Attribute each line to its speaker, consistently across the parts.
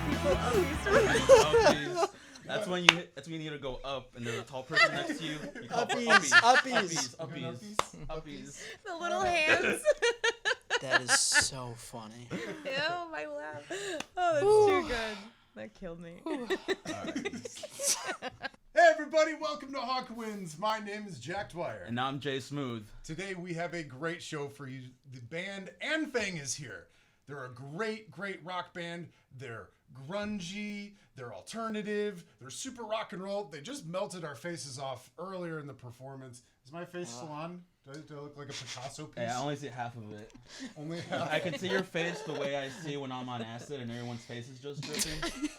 Speaker 1: people uppies.
Speaker 2: Uppies. That's when you need to go up, and there's a tall person next to you. You call for uppies.
Speaker 1: The little hands.
Speaker 3: That is so funny.
Speaker 1: Ew, my laugh. Oh, that's too good. That killed me.
Speaker 4: Hey everybody, welcome to Hawkwinds. My name is Jack Dwyer.
Speaker 2: And I'm Jay Smooth.
Speaker 4: Today we have a great show for you. The band ANFANG is here. They're a great rock band. They're grungy, they're alternative, they're super rock and roll. They just melted our faces off earlier in the performance. Is my face still on? Do I look like a Picasso piece?
Speaker 2: Hey, I only see half of it.
Speaker 4: Only half?
Speaker 2: I can see your face the way I see when I'm on acid and everyone's face is just dripping.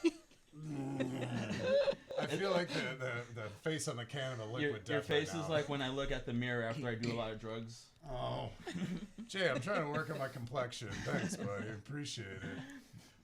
Speaker 4: I feel like the face on the can of the liquid
Speaker 2: Your
Speaker 4: death
Speaker 2: face
Speaker 4: right
Speaker 2: is
Speaker 4: now.
Speaker 2: like when I look at the mirror after I do a lot of drugs.
Speaker 4: Oh. Jay, I'm trying to work on my complexion. Thanks, buddy. Appreciate it.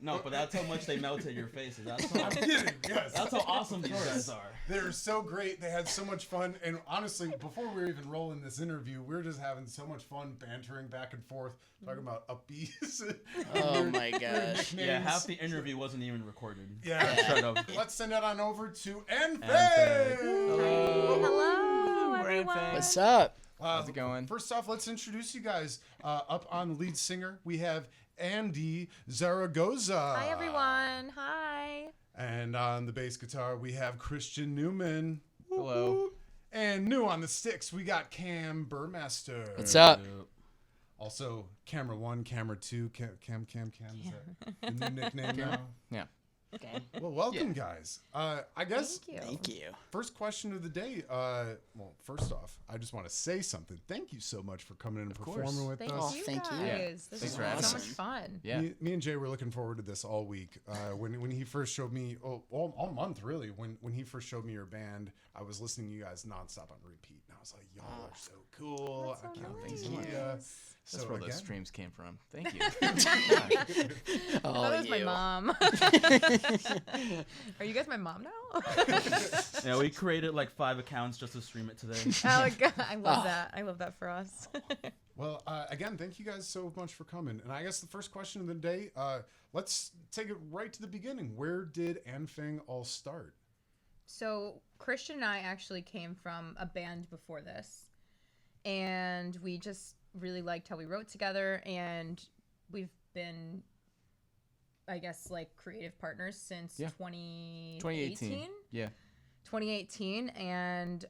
Speaker 2: No, but that's how much they melted your faces. That's how,
Speaker 4: I'm kidding, yes.
Speaker 2: That's how awesome these guys are.
Speaker 4: They're so great. They had so much fun. And honestly, before we were even rolling this interview, we were just having so much fun bantering back and forth, talking about upbeats.
Speaker 3: Oh my gosh.
Speaker 2: Yeah, half the interview wasn't even recorded.
Speaker 4: Yeah.
Speaker 2: Shut up.
Speaker 4: Let's send it on over to ANFANG.
Speaker 1: Hello, everyone.
Speaker 3: What's up?
Speaker 5: How's it going?
Speaker 4: First off, let's introduce you guys. Up on the lead singer, we have Andy Zaragoza.
Speaker 1: Hi, everyone. Hi.
Speaker 4: And on the bass guitar, we have Christian Newman.
Speaker 5: Hello.
Speaker 4: And new on the sticks, we got Cam Burmaster.
Speaker 3: What's up?
Speaker 4: Also, camera 1, camera 2, Cam. Is that the new nickname now?
Speaker 5: Yeah.
Speaker 3: Okay.
Speaker 4: Well, welcome, guys. I guess
Speaker 3: Thank you.
Speaker 4: first question of the day. Well, first off, I just want to say something. Thank you so much for coming in and performing with
Speaker 1: Thank
Speaker 4: us.
Speaker 1: you
Speaker 3: thank you.
Speaker 1: guys.
Speaker 5: Yeah.
Speaker 1: This
Speaker 5: Thanks
Speaker 1: is
Speaker 5: for having
Speaker 1: so
Speaker 5: us.
Speaker 1: much fun.
Speaker 5: Yeah.
Speaker 4: Me and Jay were looking forward to this all week. When he first showed me, all month really, when he first showed me your band, I was listening to you guys nonstop on repeat, and I was like, y'all are so cool.
Speaker 1: That's so
Speaker 4: I can't
Speaker 1: nice.
Speaker 4: thank you.
Speaker 5: That's
Speaker 4: So
Speaker 5: where
Speaker 4: again,
Speaker 5: those streams came from. Thank you.
Speaker 1: I
Speaker 3: Oh,
Speaker 1: thought that was my
Speaker 3: you.
Speaker 1: mom. Are you guys my mom now?
Speaker 2: Yeah, we created like 5 accounts just to stream it today.
Speaker 1: Oh, God. I love that. I love that for us.
Speaker 4: Well, again, thank you guys so much for coming. And I guess the first question of the day, let's take it right to the beginning. Where did ANFANG all start?
Speaker 1: So Christian and I actually came from a band before this, and we just really liked how we wrote together, and we've been, I guess, like creative partners since 2018.
Speaker 5: Yeah.
Speaker 1: 2018, and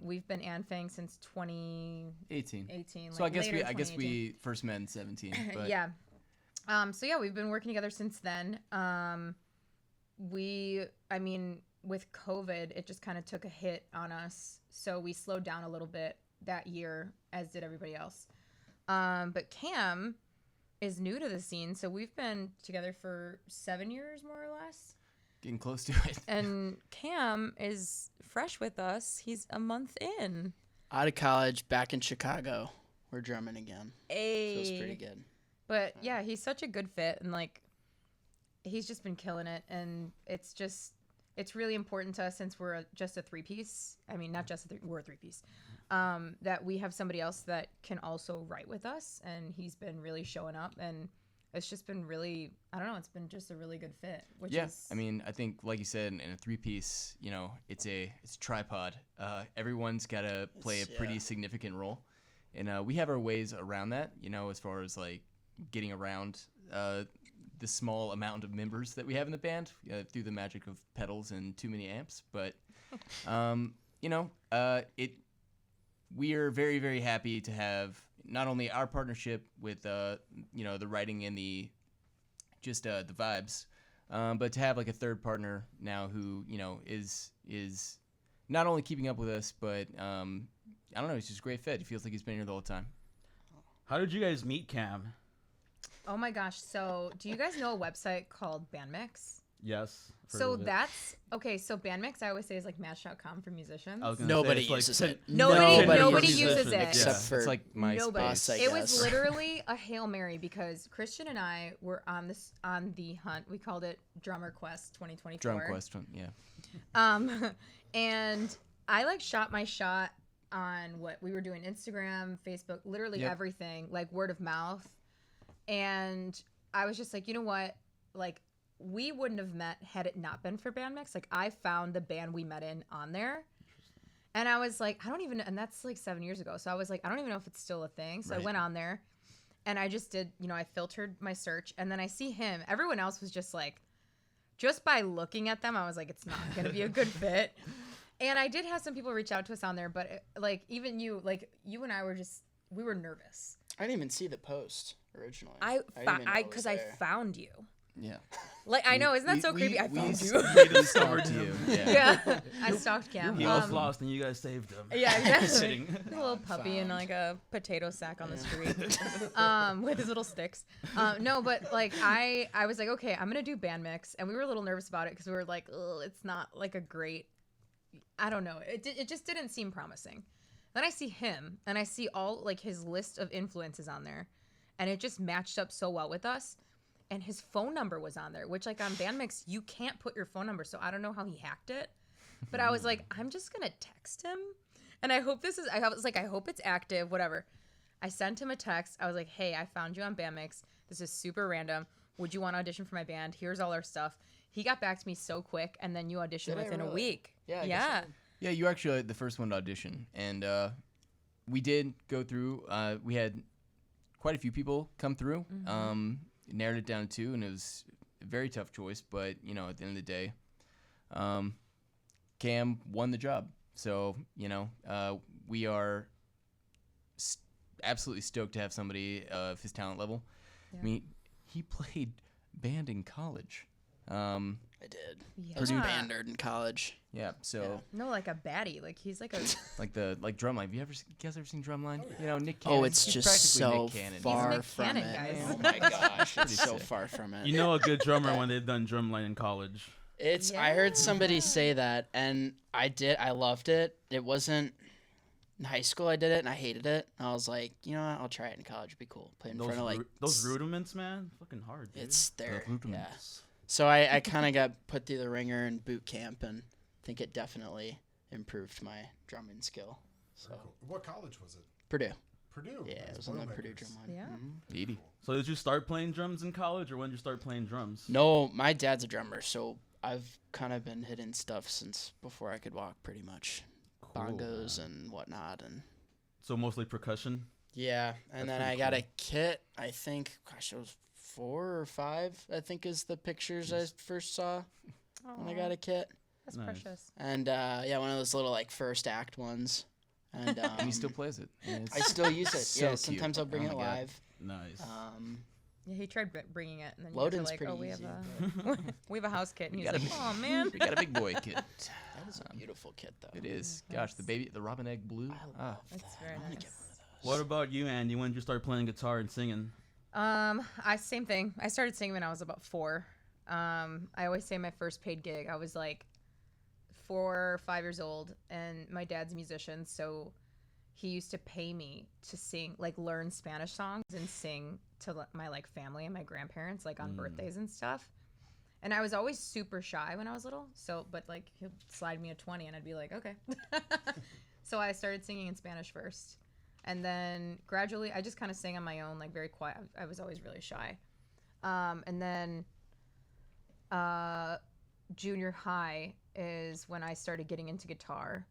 Speaker 1: we've been ANFANG since 2018.
Speaker 5: 18.
Speaker 1: Like
Speaker 5: So I guess
Speaker 1: later
Speaker 5: we
Speaker 1: 2018.
Speaker 5: first met in 17. But
Speaker 1: Yeah. So yeah, we've been working together since then. With COVID, it just kind of took a hit on us, so we slowed down a little bit that year, as did everybody else. But Cam is new to the scene, so we've been together for 7 years, more or less.
Speaker 5: getting close to it.
Speaker 1: And Cam is fresh with us. He's a month in.
Speaker 3: Out of college, back in Chicago. We're drumming again. Feels
Speaker 1: Ayy.
Speaker 3: pretty good.
Speaker 1: But yeah, he's such a good fit, and like, he's just been killing it. And it's really important to us, since we're just a 3-piece. I mean, not just we're a 3-piece. That we have somebody else that can also write with us, and he's been really showing up, and it's just been really, I don't know, it's been just a really good fit. Which is,
Speaker 5: I mean, I think, like you said, in a 3-piece, it's a tripod. Everyone's got to play a pretty significant role, and we have our ways around that. As far as like getting around the small amount of members that we have in the band through the magic of pedals and too many amps. But we are very, very happy to have not only our partnership with the writing and the vibes, but to have like a third partner now who is not only keeping up with us, but I don't know, he's just a great fit. He feels like he's been here the whole time.
Speaker 2: How did you guys meet Cam?
Speaker 1: oh my gosh. So do you guys know a website called Bandmix?
Speaker 2: Yes.
Speaker 1: So that's okay. So Bandmix, I always say, is like Match.com for musicians.
Speaker 3: Nobody uses it.
Speaker 1: Nobody uses it.
Speaker 3: Except for
Speaker 5: it's like MySpace.
Speaker 1: Nobody.
Speaker 3: I
Speaker 1: It was
Speaker 3: guess.
Speaker 1: literally a Hail Mary, because Christian and I were on the hunt. We called it Drummer Quest 2024.
Speaker 5: Drum question, yeah.
Speaker 1: And I like shot my shot on what we were doing, Instagram, Facebook, literally everything, like word of mouth. And I was just like, you know what? Like, we wouldn't have met had it not been for band mix. Like I found the band we met in on there. And I was like, I don't even, and that's like 7 years ago. So I was like, I don't even know if it's still a thing. So I went on there and I just did, I filtered my search and then I see him. Everyone else was just like, just by looking at them, I was like, it's not going to be a good fit. And I did have some people reach out to us on there, but like even you and I were we were nervous.
Speaker 3: I didn't even see the post originally.
Speaker 1: Because I found you.
Speaker 5: Yeah.
Speaker 1: Like I know, isn't that so creepy? I found you.
Speaker 5: We discovered you.
Speaker 1: Yeah, I stalked Cam.
Speaker 2: He almost lost, and you guys saved him.
Speaker 1: Yeah, exactly.
Speaker 2: Sitting.
Speaker 1: A little puppy in like a potato sack on the street, with his little sticks. No, but like I was like, okay, I'm gonna do band mix, and we were a little nervous about it because we were like, oh, it's not like a great. I don't know. It just didn't seem promising. Then I see him, and I see all like his list of influences on there, and it just matched up so well with us. And his phone number was on there, which like on Bandmix, you can't put your phone number. So I don't know how he hacked it. But I was like, I'm just going to text him. And I hope I was like, I hope it's active, whatever. I sent him a text. I was like, hey, I found you on Bandmix. This is super random. Would you want to audition for my band? Here's all our stuff. He got back to me so quick. And then you auditioned within a week.
Speaker 3: Yeah.
Speaker 5: Yeah, you actually the first one to audition. And we did go through, we had quite a few people come through. Narrowed it down to 2, and it was a very tough choice. But, at the end of the day, Cam won the job. So, we are absolutely stoked to have somebody of his talent level. Yeah. I mean, he played band in college.
Speaker 3: I did.
Speaker 1: Yeah.
Speaker 3: I was a band nerd in college.
Speaker 5: Yeah, so
Speaker 1: no, like a baddie. Like he's like a
Speaker 5: like Drumline. Have you guys ever seen Drumline? Nick Cannon.
Speaker 3: Oh, it's just so far from
Speaker 1: Cannon,
Speaker 3: it.
Speaker 1: guys.
Speaker 3: Oh my gosh, it's so far from it.
Speaker 2: You know a good drummer when they've done Drumline in college.
Speaker 3: I heard somebody say that, and I did. I loved it. It wasn't in high school. I did it, and I hated it. I was like, you know what? I'll try it in college. It'd be cool. Play in front of like
Speaker 2: those rudiments, man. Fucking hard, dude.
Speaker 3: It's there.
Speaker 2: The
Speaker 3: Yeah. So I kind of got put through the ringer in boot camp, and I think it definitely improved my drumming skill. So
Speaker 4: Cool. What college was it?
Speaker 3: Purdue.
Speaker 4: Purdue.
Speaker 3: Yeah, it was on the Purdue drum line.
Speaker 1: Yeah.
Speaker 5: 80.
Speaker 2: So did you start playing drums in college, or when did you start playing drums?
Speaker 3: No, my dad's a drummer, so I've kind of been hitting stuff since before I could walk, pretty much.
Speaker 2: Cool,
Speaker 3: Bongos
Speaker 2: man.
Speaker 3: and whatnot, and
Speaker 2: So mostly percussion.
Speaker 3: yeah. And
Speaker 2: That's
Speaker 3: then I
Speaker 2: pretty
Speaker 3: got
Speaker 2: cool.
Speaker 3: a kit. I think, gosh, it was 4 or 5. I think is the pictures I first saw when I got a kit.
Speaker 1: That's
Speaker 2: Nice.
Speaker 1: precious.
Speaker 3: And one of those little like first act ones. And
Speaker 5: And he still plays it. And
Speaker 3: I still use it.
Speaker 5: so
Speaker 3: Yeah,
Speaker 5: cute.
Speaker 3: sometimes I'll bring
Speaker 5: Oh
Speaker 3: it
Speaker 5: my God.
Speaker 3: live.
Speaker 2: Nice.
Speaker 1: Yeah, he tried bringing it, and then
Speaker 3: Loading's
Speaker 1: you
Speaker 3: pretty
Speaker 1: we have
Speaker 3: easy,
Speaker 1: we have a house kit, and he's
Speaker 5: got a
Speaker 1: like,
Speaker 5: big-
Speaker 1: oh man.
Speaker 5: we got a big boy kit.
Speaker 3: That was a beautiful kit, though.
Speaker 5: It is. Gosh, the Robin Egg Blue. Ah.
Speaker 1: That's very nice.
Speaker 2: What about you, Andy? When did you start playing guitar and singing?
Speaker 1: Same thing. I started singing when I was about 4. I always say my first paid gig, I was like 4 or 5 years old, and my dad's a musician, so he used to pay me to sing, like learn Spanish songs and sing to my like family and my grandparents, like on birthdays and stuff. And I was always super shy when I was little. So, but like he'd slide me a 20 and I'd be like, okay. So I started singing in Spanish first. And then gradually I just kind of sang on my own, like very quiet. I was always really shy. And then junior high is when I started getting into guitar.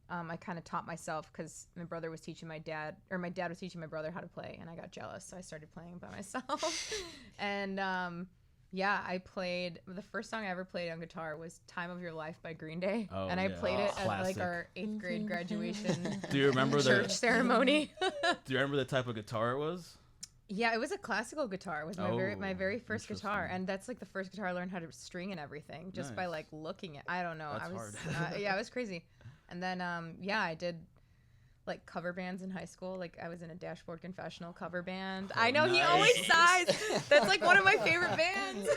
Speaker 1: I kind of taught myself because my brother was teaching my dad was teaching my brother how to play, and I got jealous, so I started playing by myself. And I played, the first song I ever played on guitar was "Time of Your Life" by Green Day,
Speaker 2: Oh,
Speaker 1: and I
Speaker 2: yeah.
Speaker 1: played it at
Speaker 2: Classic.
Speaker 1: like our 8th grade graduation
Speaker 2: Do you remember
Speaker 1: church ceremony.
Speaker 2: Do you remember the type of guitar it was?
Speaker 1: Yeah, it was a classical guitar. It was my very first guitar,
Speaker 2: interesting.
Speaker 1: and that's like the first guitar I learned how to string and everything just by
Speaker 2: Nice.
Speaker 1: like looking at. I don't know.
Speaker 2: That's
Speaker 1: I was
Speaker 2: hard.
Speaker 1: it was crazy. And then I did like cover bands in high school. Like I was in a Dashboard Confessional cover band. I know he always sighs. That's like one of my favorite bands.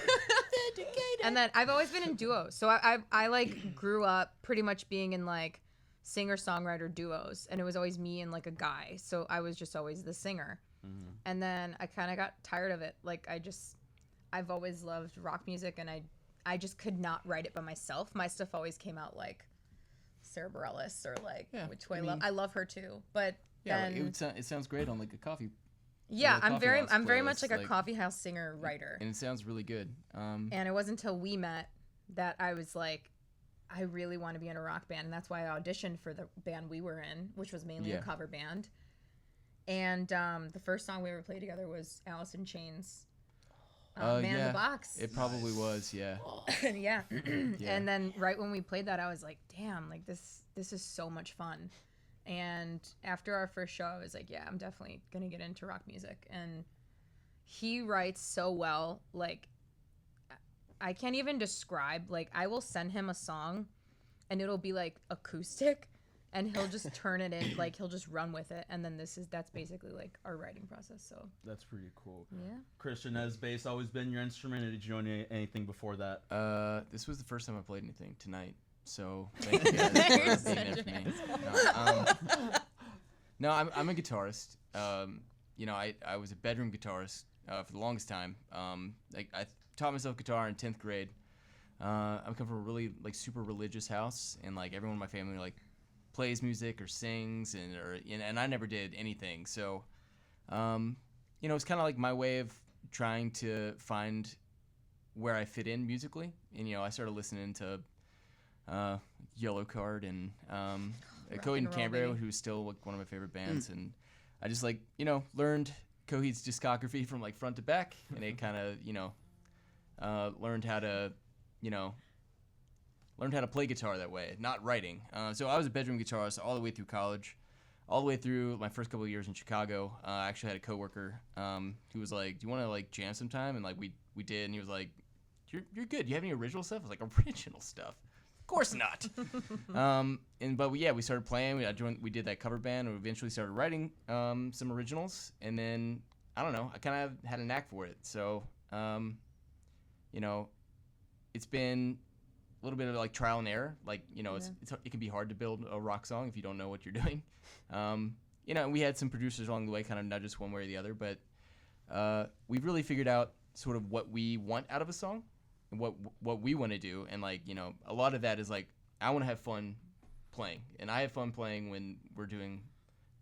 Speaker 1: And then I've always been in duos. So I like grew up pretty much being in like singer-songwriter duos, and it was always me and like a guy. So I was just always the singer.
Speaker 2: Mm-hmm.
Speaker 1: And then I kind of got tired of it. Like I've always loved rock music, and I just could not write it by myself. My stuff always came out like Sarah Bareilles or like Which Way Love. I love her too, but
Speaker 5: Yeah,
Speaker 1: then
Speaker 5: it sounds great on like a coffee
Speaker 1: Yeah,
Speaker 5: little
Speaker 1: I'm
Speaker 5: coffee
Speaker 1: very
Speaker 5: house
Speaker 1: I'm very much
Speaker 5: playlist,
Speaker 1: like a coffee house singer writer.
Speaker 5: and it sounds really good.
Speaker 1: And it wasn't until we met that I was like, I really want to be in a rock band, and that's why I auditioned for the band we were in, which was mainly a cover band. And the first song we ever played together was Alice in Chains, Man in the Box.
Speaker 5: It probably was, yeah.
Speaker 1: Yeah. And then right when we played that, I was like, damn, like this is so much fun. And after our first show, I was like, yeah, I'm definitely gonna get into rock music. And he writes so well, like I can't even describe. Like I will send him a song and it'll be like acoustic and he'll just turn it in, like he'll just run with it, and then that's basically like our writing process. So
Speaker 2: That's pretty cool.
Speaker 1: yeah.
Speaker 2: Christian, has bass always been your instrument, or did you know anything before that?
Speaker 5: This was the first time I played anything tonight, so thank you guys
Speaker 1: You're
Speaker 5: for being there
Speaker 1: such
Speaker 5: for
Speaker 1: an
Speaker 5: me. No, I'm a guitarist. You know, I was a bedroom guitarist for the longest time. Like I taught myself guitar in 10th grade. I come from a really like super religious house, and like everyone in my family like plays music or sings, and I never did anything. So, you know, it's kind of like my way of trying to find where I fit in musically. And you know, I started listening to Yellow Card and Coheed and Cambria, who's still like one of my favorite bands, and I just like, you know, learned Coheed's discography from like front to back, and it kind of, you know, learned how to play guitar that way, not writing. So I was a bedroom guitarist all the way through college, all the way through my first couple of years in Chicago. I actually had a coworker who was like, "Do you want to like jam sometime?" And like we did, and he was like, "You're good. Do you have any original stuff?" I was like, "Original stuff? Of course not." But we started playing. We did that cover band, and we eventually started writing some originals. And then I don't know, I kind of had a knack for it. So you know, it's been a little bit of like trial and error. Like, you know, it can be hard to build a rock song if you don't know what you're doing. You know, we had some producers along the way kind of nudge us one way or the other, but we've really figured out sort of what we want out of a song and what we want to do. And like, you know, a lot of that is like, I want to have fun playing, and I have fun playing when we're doing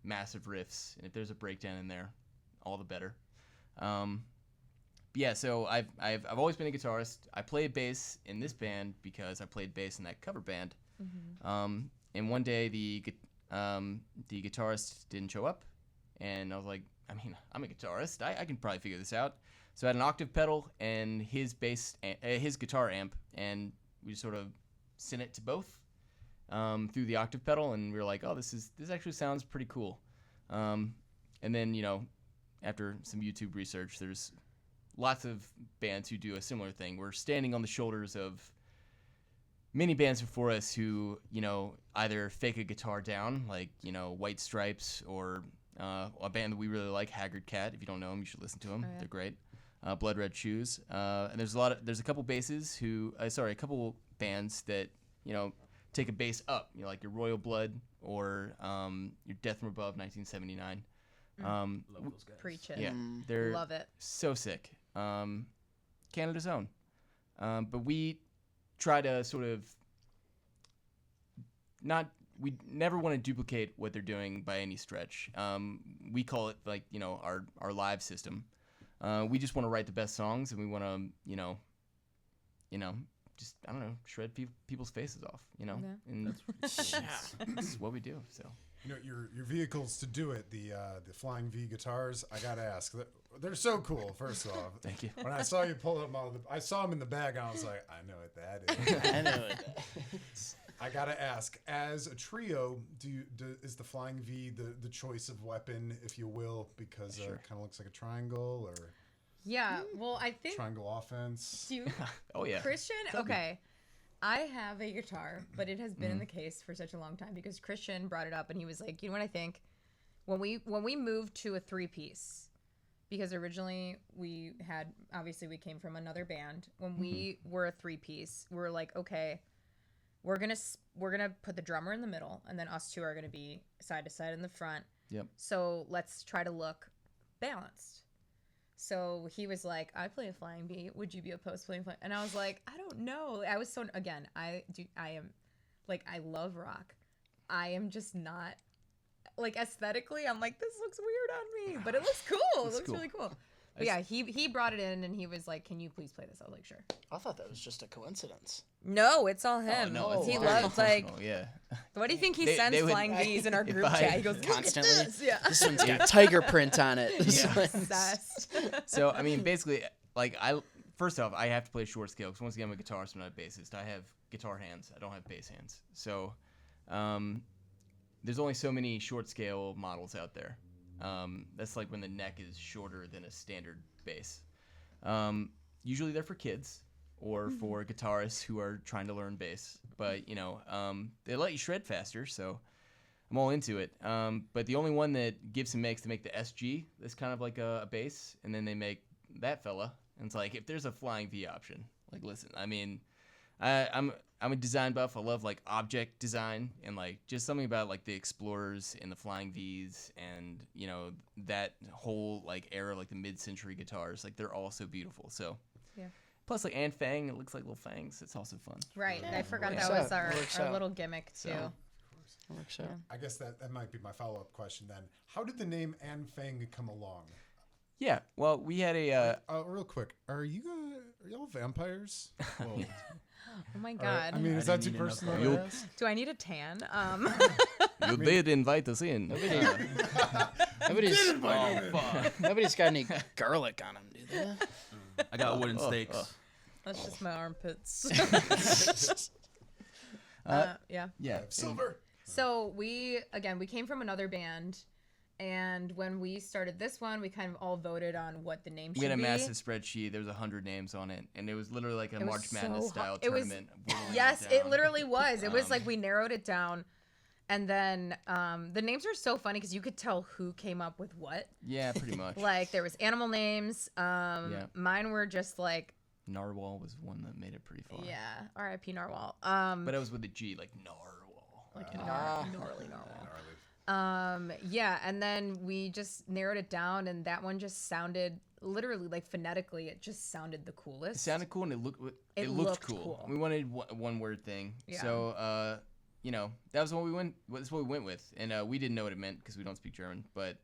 Speaker 5: massive riffs. And if there's a breakdown in there, all the better. Yeah, so I've always been a guitarist. I played bass in this band because I played bass in that cover band. And one day the guitarist didn't show up, and I was like, I mean, I'm a guitarist. I can probably figure this out. So I had an octave pedal and his guitar amp, and we just sort of sent it to both through the octave pedal, and we were like, oh, this actually sounds pretty cool. And then, you know, after some YouTube research, there's lots of bands who do a similar thing. We're standing on the shoulders of many bands before us who, you know, either fake a guitar down, like, you know, White Stripes, or a band that we really like, Haggard Cat. If you don't know them, you should listen to them. Oh, yeah. They're great. Blood Red Shoes. And there's a couple a couple bands that, you know, take a bass up, you know, like your Royal Blood or your Death from Above, 1979.
Speaker 2: Love those guys.
Speaker 1: Preach it.
Speaker 5: Yeah, they're
Speaker 1: Love it.
Speaker 5: so sick. Canada's own. But we try to sort of we never want to duplicate what they're doing by any stretch. We call it like, you know, our live system. We just want to write the best songs, and we want to, you know, just, I don't know, shred people's faces off, you know? Yeah. And that's what we do, so.
Speaker 4: You know, your vehicles to do it, the Flying V guitars, I gotta ask, they're so cool, first off.
Speaker 5: Thank you.
Speaker 4: When I saw you pull them out I saw them in the bag, and I was like, I know what that is.
Speaker 3: I know what that is.
Speaker 4: I gotta ask, as a trio, is the Flying V the choice of weapon, if you will, because it kind of looks like a triangle, or
Speaker 1: Yeah, well, I think
Speaker 4: triangle offense?
Speaker 5: Oh yeah.
Speaker 1: Christian, okay. I have a guitar, but it has been in the case for such a long time because Christian brought it up, and he was like, you know what I think? When we moved to a 3-piece, because originally we came from another band. When we were a 3-piece, we were like, okay, we're gonna put the drummer in the middle, and then us two are gonna be side to side in the front.
Speaker 5: Yep.
Speaker 1: So let's try to look balanced. So he was like, I play a Flying V. Would you be opposed to playing Flying? And I was like, I don't know. I was I am, like, I love rock. I am just not like aesthetically, I'm like, this looks weird on me, but it looks cool. It looks
Speaker 5: cool.
Speaker 1: really cool. But yeah, he brought it in and he was like, "Can you please play this?" I was like, "Sure."
Speaker 3: I thought that was just a coincidence.
Speaker 1: No, it's all him.
Speaker 5: no, it's
Speaker 1: he
Speaker 5: very
Speaker 1: loves like.
Speaker 5: intentional, yeah.
Speaker 1: What do you think he
Speaker 5: They
Speaker 1: sends
Speaker 5: would-
Speaker 1: flying V's in our
Speaker 5: if
Speaker 1: group
Speaker 5: I-
Speaker 1: chat? He goes
Speaker 3: Constantly?
Speaker 1: Look at this. Yeah.
Speaker 3: This one's got tiger print on it. This
Speaker 5: Yeah.
Speaker 3: one's-
Speaker 1: Obsessed.
Speaker 5: So I mean, basically, like first off, I have to play short scale because once again, I'm a guitarist, I'm not a bassist. I have guitar hands. I don't have bass hands. So there's only so many short scale models out there. That's like when the neck is shorter than a standard bass. Usually they're for kids or for guitarists who are trying to learn bass. But, you know, they let you shred faster, so I'm all into it. But the only one that Gibson makes, they make the SG, that's kind of like a bass, and then they make that fella. And it's like, if there's a flying V option, like, listen, I mean, I'm a design buff. I love like object design and like just something about like the Explorers and the Flying V's and you know that whole like era, like the mid-century guitars. Like they're all so beautiful. So
Speaker 1: Yeah.
Speaker 5: Plus like ANFANG, it looks like little fangs. It's also fun.
Speaker 1: Right. I forgot
Speaker 3: Works
Speaker 1: that was
Speaker 3: out. Works
Speaker 1: our
Speaker 3: out.
Speaker 1: little gimmick too.
Speaker 5: So-
Speaker 3: Works out.
Speaker 4: I guess that might be my follow-up question then. How did the name ANFANG come along?
Speaker 5: Yeah. Well, we had a
Speaker 4: Real quick, are y'all vampires? Well,
Speaker 1: Oh my
Speaker 4: all right.
Speaker 1: god.
Speaker 4: I mean,
Speaker 2: I
Speaker 4: is that
Speaker 2: didn't
Speaker 4: too
Speaker 2: need enough
Speaker 4: personal?
Speaker 2: for
Speaker 4: to
Speaker 5: you.
Speaker 4: ask?
Speaker 1: Do I need a tan?
Speaker 5: you did invite us in.
Speaker 3: Nobody's,
Speaker 2: Oh, fuck.
Speaker 3: nobody's got any garlic on them, do they?
Speaker 2: I got wooden stakes.
Speaker 1: That's just my armpits.
Speaker 5: Uh,
Speaker 1: yeah.
Speaker 5: Yeah.
Speaker 4: Silver.
Speaker 1: So we came from another band, and when we started this one, we kind of all voted on what the name should
Speaker 5: We had a
Speaker 1: be.
Speaker 5: massive spreadsheet. There was 100 names on it, and it was literally like a
Speaker 1: It was
Speaker 5: March Madness
Speaker 1: so
Speaker 5: style
Speaker 1: it was-
Speaker 5: tournament. whittling
Speaker 1: Yes,
Speaker 5: down.
Speaker 1: it literally was. It was like
Speaker 5: Um,
Speaker 1: we narrowed it down, and then the names are so funny because you could tell who came up with what.
Speaker 5: Yeah, pretty much.
Speaker 1: Like there was animal names. Mine were just like
Speaker 5: Narwhal was one that made it pretty far.
Speaker 1: yeah, R.I.P. Narwhal.
Speaker 5: But it was with a G, like Narwhal.
Speaker 1: Like a
Speaker 3: Ah.
Speaker 1: gnarly narwhal.
Speaker 4: Gnarly.
Speaker 1: Yeah, and then we just narrowed it down, and that one just sounded literally like phonetically, it just sounded the coolest.
Speaker 5: It sounded cool and it looked
Speaker 1: It
Speaker 5: looked
Speaker 1: looked
Speaker 5: cool.
Speaker 1: cool.
Speaker 5: We wanted one word thing.
Speaker 1: Yeah.
Speaker 5: So you know, that was what we went. That's what we went with, and we didn't know what it meant because we don't speak German. But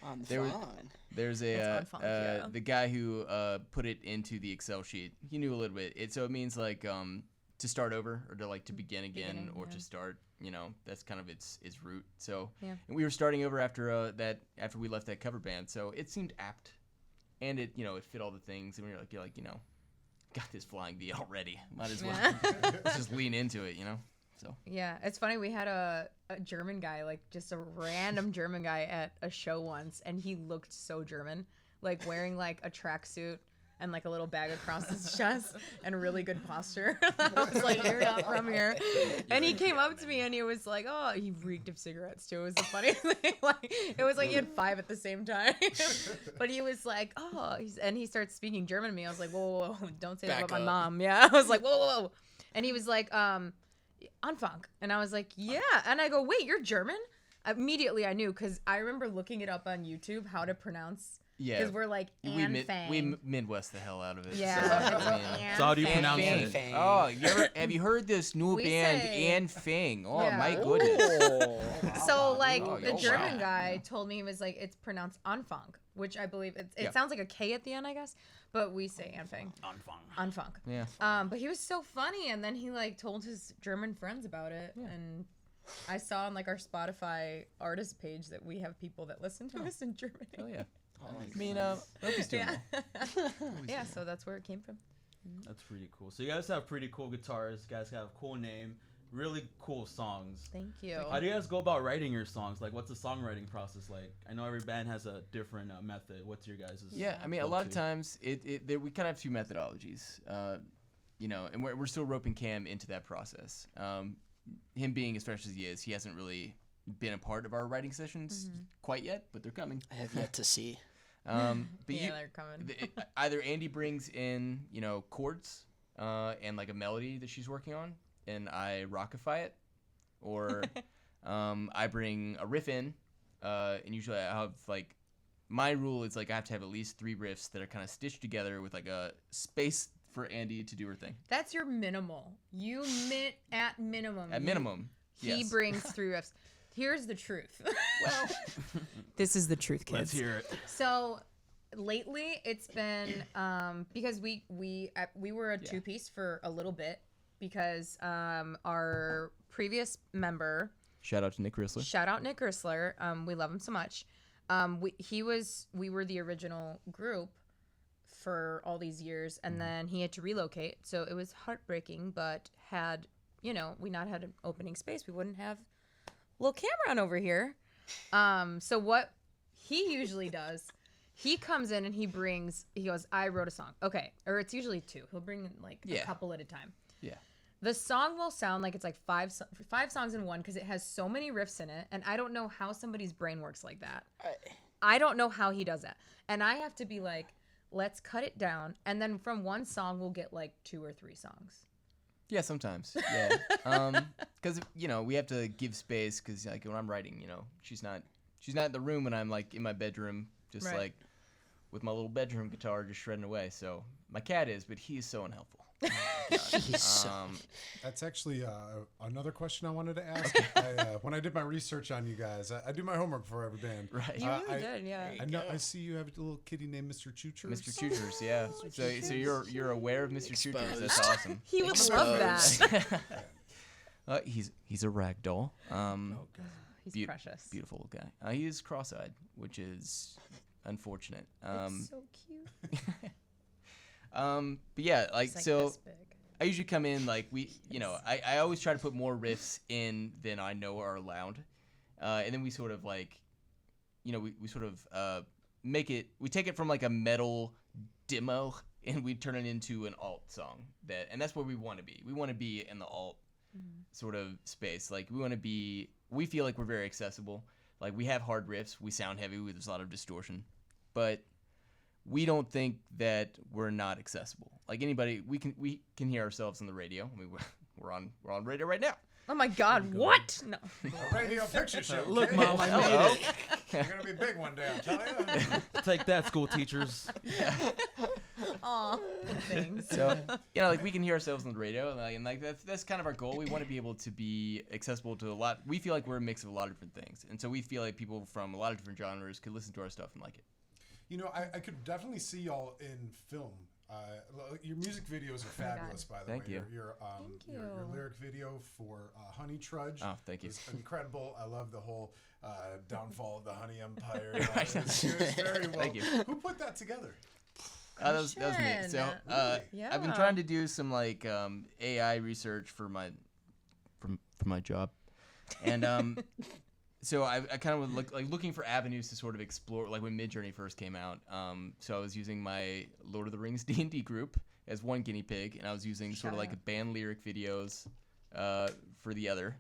Speaker 3: On
Speaker 5: There was-
Speaker 3: fine.
Speaker 5: there's
Speaker 1: It's on funk, yeah.
Speaker 5: the guy who put it into the Excel sheet. He knew a little bit. So it means like to start over or to like to begin again
Speaker 1: Beginning,
Speaker 5: or
Speaker 1: yeah.
Speaker 5: to start. You know, that's kind of its root. So
Speaker 1: Yeah.
Speaker 5: and we were starting over after after we left that cover band. So it seemed apt, and it it fit all the things. And we were like you're like got this flying V already. Might as well let's just lean into it. So
Speaker 1: Yeah, it's funny. We had a German guy, like just a random German guy at a show once, and he looked so German, like wearing like a tracksuit and like a little bag across his chest and really good posture. I was like, "You're not from here." And he came up to me and he was like, "Oh," he reeked of cigarettes too. It was the funny thing. Like it was like he had 5 at the same time. But he was like, "Oh," and he starts speaking German to me. I was like, "Whoa, whoa, whoa. Don't say that
Speaker 3: Back
Speaker 1: about my
Speaker 3: up.
Speaker 1: mom." Yeah, I was like, "Whoa, whoa, whoa." And he was like, ANFANG. And I was like, yeah. And I go, wait, you're German? Immediately I knew because I remember looking it up on YouTube how to pronounce.
Speaker 5: yeah,
Speaker 1: Because we're like, ANFANG.
Speaker 5: we Midwest the hell out of it.
Speaker 1: Yeah.
Speaker 5: So,
Speaker 1: it's
Speaker 5: I mean,
Speaker 1: like
Speaker 2: So how do you
Speaker 1: ANFANG.
Speaker 2: pronounce it?
Speaker 3: Fang.
Speaker 5: Oh, have you heard this new
Speaker 1: We
Speaker 5: band
Speaker 1: say-
Speaker 5: ANFANG? Oh
Speaker 1: Yeah.
Speaker 5: my goodness.
Speaker 1: So like
Speaker 5: Oh,
Speaker 1: the
Speaker 5: wow.
Speaker 1: German guy told me he was like, it's pronounced ANFANG, which I believe it
Speaker 5: Yeah.
Speaker 1: sounds like a K at the end, I guess. But we say ANFANG. ANFANG.
Speaker 5: Yeah.
Speaker 1: But he was so funny, and then he like told his German friends about it, and I saw on like our Spotify artist page that we have people that listen to us in Germany.
Speaker 5: Oh yeah.
Speaker 3: Oh,
Speaker 5: I mean, I hope he's doing
Speaker 1: Yeah.
Speaker 5: well.
Speaker 1: Yeah, so that's where it came from.
Speaker 2: That's pretty cool. So you guys have pretty cool guitars. You guys have a cool name. Really cool songs.
Speaker 1: Thank you.
Speaker 2: How do you guys go about writing your songs? Like, what's the songwriting process like? I know every band has a different method. What's your guys'?
Speaker 5: Yeah, I mean, a lot of
Speaker 2: go-to?
Speaker 5: times we kind of have 2 methodologies. And we're still roping Cam into that process. Him being as fresh as he is, he hasn't really been a part of our writing sessions quite yet, but they're coming.
Speaker 3: I have yet to see.
Speaker 5: But
Speaker 1: Yeah, they're coming.
Speaker 5: Either Andy brings in chords and like a melody that she's working on, and I rockify it, or I bring a riff in, and usually I have like my rule is like I have to have at least 3 riffs that are kind of stitched together with like a space for Andy to do her thing.
Speaker 1: That's your minimal. At minimum.
Speaker 5: At minimum,
Speaker 1: He
Speaker 5: yes.
Speaker 1: brings 3 riffs. Here's the truth. Well, this is the truth, kids.
Speaker 2: Let's hear it.
Speaker 1: So lately, it's been because we were a two-piece for a little bit because our previous member.
Speaker 5: Shout out to Nick Rissler.
Speaker 1: Shout out Nick Rissler. We love him so much. We were the original group for all these years, and then he had to relocate. So it was heartbreaking, but had we not had an opening space, we wouldn't have little Cameron over here. So what he usually does, he comes in and he goes, I wrote a song. Okay. Or it's usually two. He'll bring like a couple at a time.
Speaker 5: Yeah.
Speaker 1: The song will sound like it's like five songs in one because it has so many riffs in it. And I don't know how somebody's brain works like that. I don't know how he does that. And I have to be like, let's cut it down. And then from one song, we'll get like 2 or 3 songs.
Speaker 5: Yeah, sometimes. Yeah. Because, we have to give space because, like, when I'm writing, she's not in the room when I'm, like, in my bedroom, just, like, with my little bedroom guitar just shredding away. So my cat is, but he is so unhelpful.
Speaker 4: That's actually another question I wanted to ask. When I did my research on you guys, I do my homework for every band.
Speaker 5: Right.
Speaker 1: You really did, yeah.
Speaker 4: I know. I see you have a little kitty named Mr. Choochers.
Speaker 5: Mr. Choochers, yeah. So you're aware of Mr. Choochers. That's awesome.
Speaker 1: He would love that.
Speaker 5: He's a rag doll.
Speaker 1: He's precious.
Speaker 5: Beautiful guy. He is cross-eyed, which is unfortunate.
Speaker 1: It's so cute.
Speaker 5: But yeah, like so.
Speaker 1: This big.
Speaker 5: I usually come in like I always try to put more riffs in than I know are allowed, and then we sort of like, we sort of make it. We take it from like a metal demo and we turn it into an alt song and that's where we want to be. We want to be in the alt sort of space. Like we feel like we're very accessible. Like we have hard riffs. We sound heavy. There's a lot of distortion, but we don't think that we're not accessible. Like anybody, we can hear ourselves on the radio. I mean, we're on radio right now.
Speaker 1: Oh my God! What? No.
Speaker 4: A radio picture show.
Speaker 2: Look,
Speaker 4: kid.
Speaker 2: Mom, I made it.
Speaker 4: You're gonna be big one day, I'm telling you.
Speaker 2: Take that, school teachers.
Speaker 1: Aw, thanks.
Speaker 5: So like we can hear ourselves on the radio, and like that's kind of our goal. We want to be able to be accessible to a lot. We feel like we're a mix of a lot of different things, and so we feel like people from a lot of different genres could listen to our stuff and like it.
Speaker 4: I could definitely see y'all in film. Your music videos are fabulous, by the
Speaker 5: Thank
Speaker 4: way.
Speaker 5: you.
Speaker 4: Your lyric video for Honey Trudge.
Speaker 5: Oh, thank you.
Speaker 4: Was incredible. I love the whole downfall of the honey empire.
Speaker 5: Right.
Speaker 4: It was very well.
Speaker 5: Thank you.
Speaker 4: Who put that together?
Speaker 5: That was me. So I've been trying to do some like AI research for my job, and so I kind of was looking for avenues to sort of explore, like when Midjourney first came out. So I was using my Lord of the Rings D&D group as one guinea pig, and I was using sort of like band lyric videos for the other.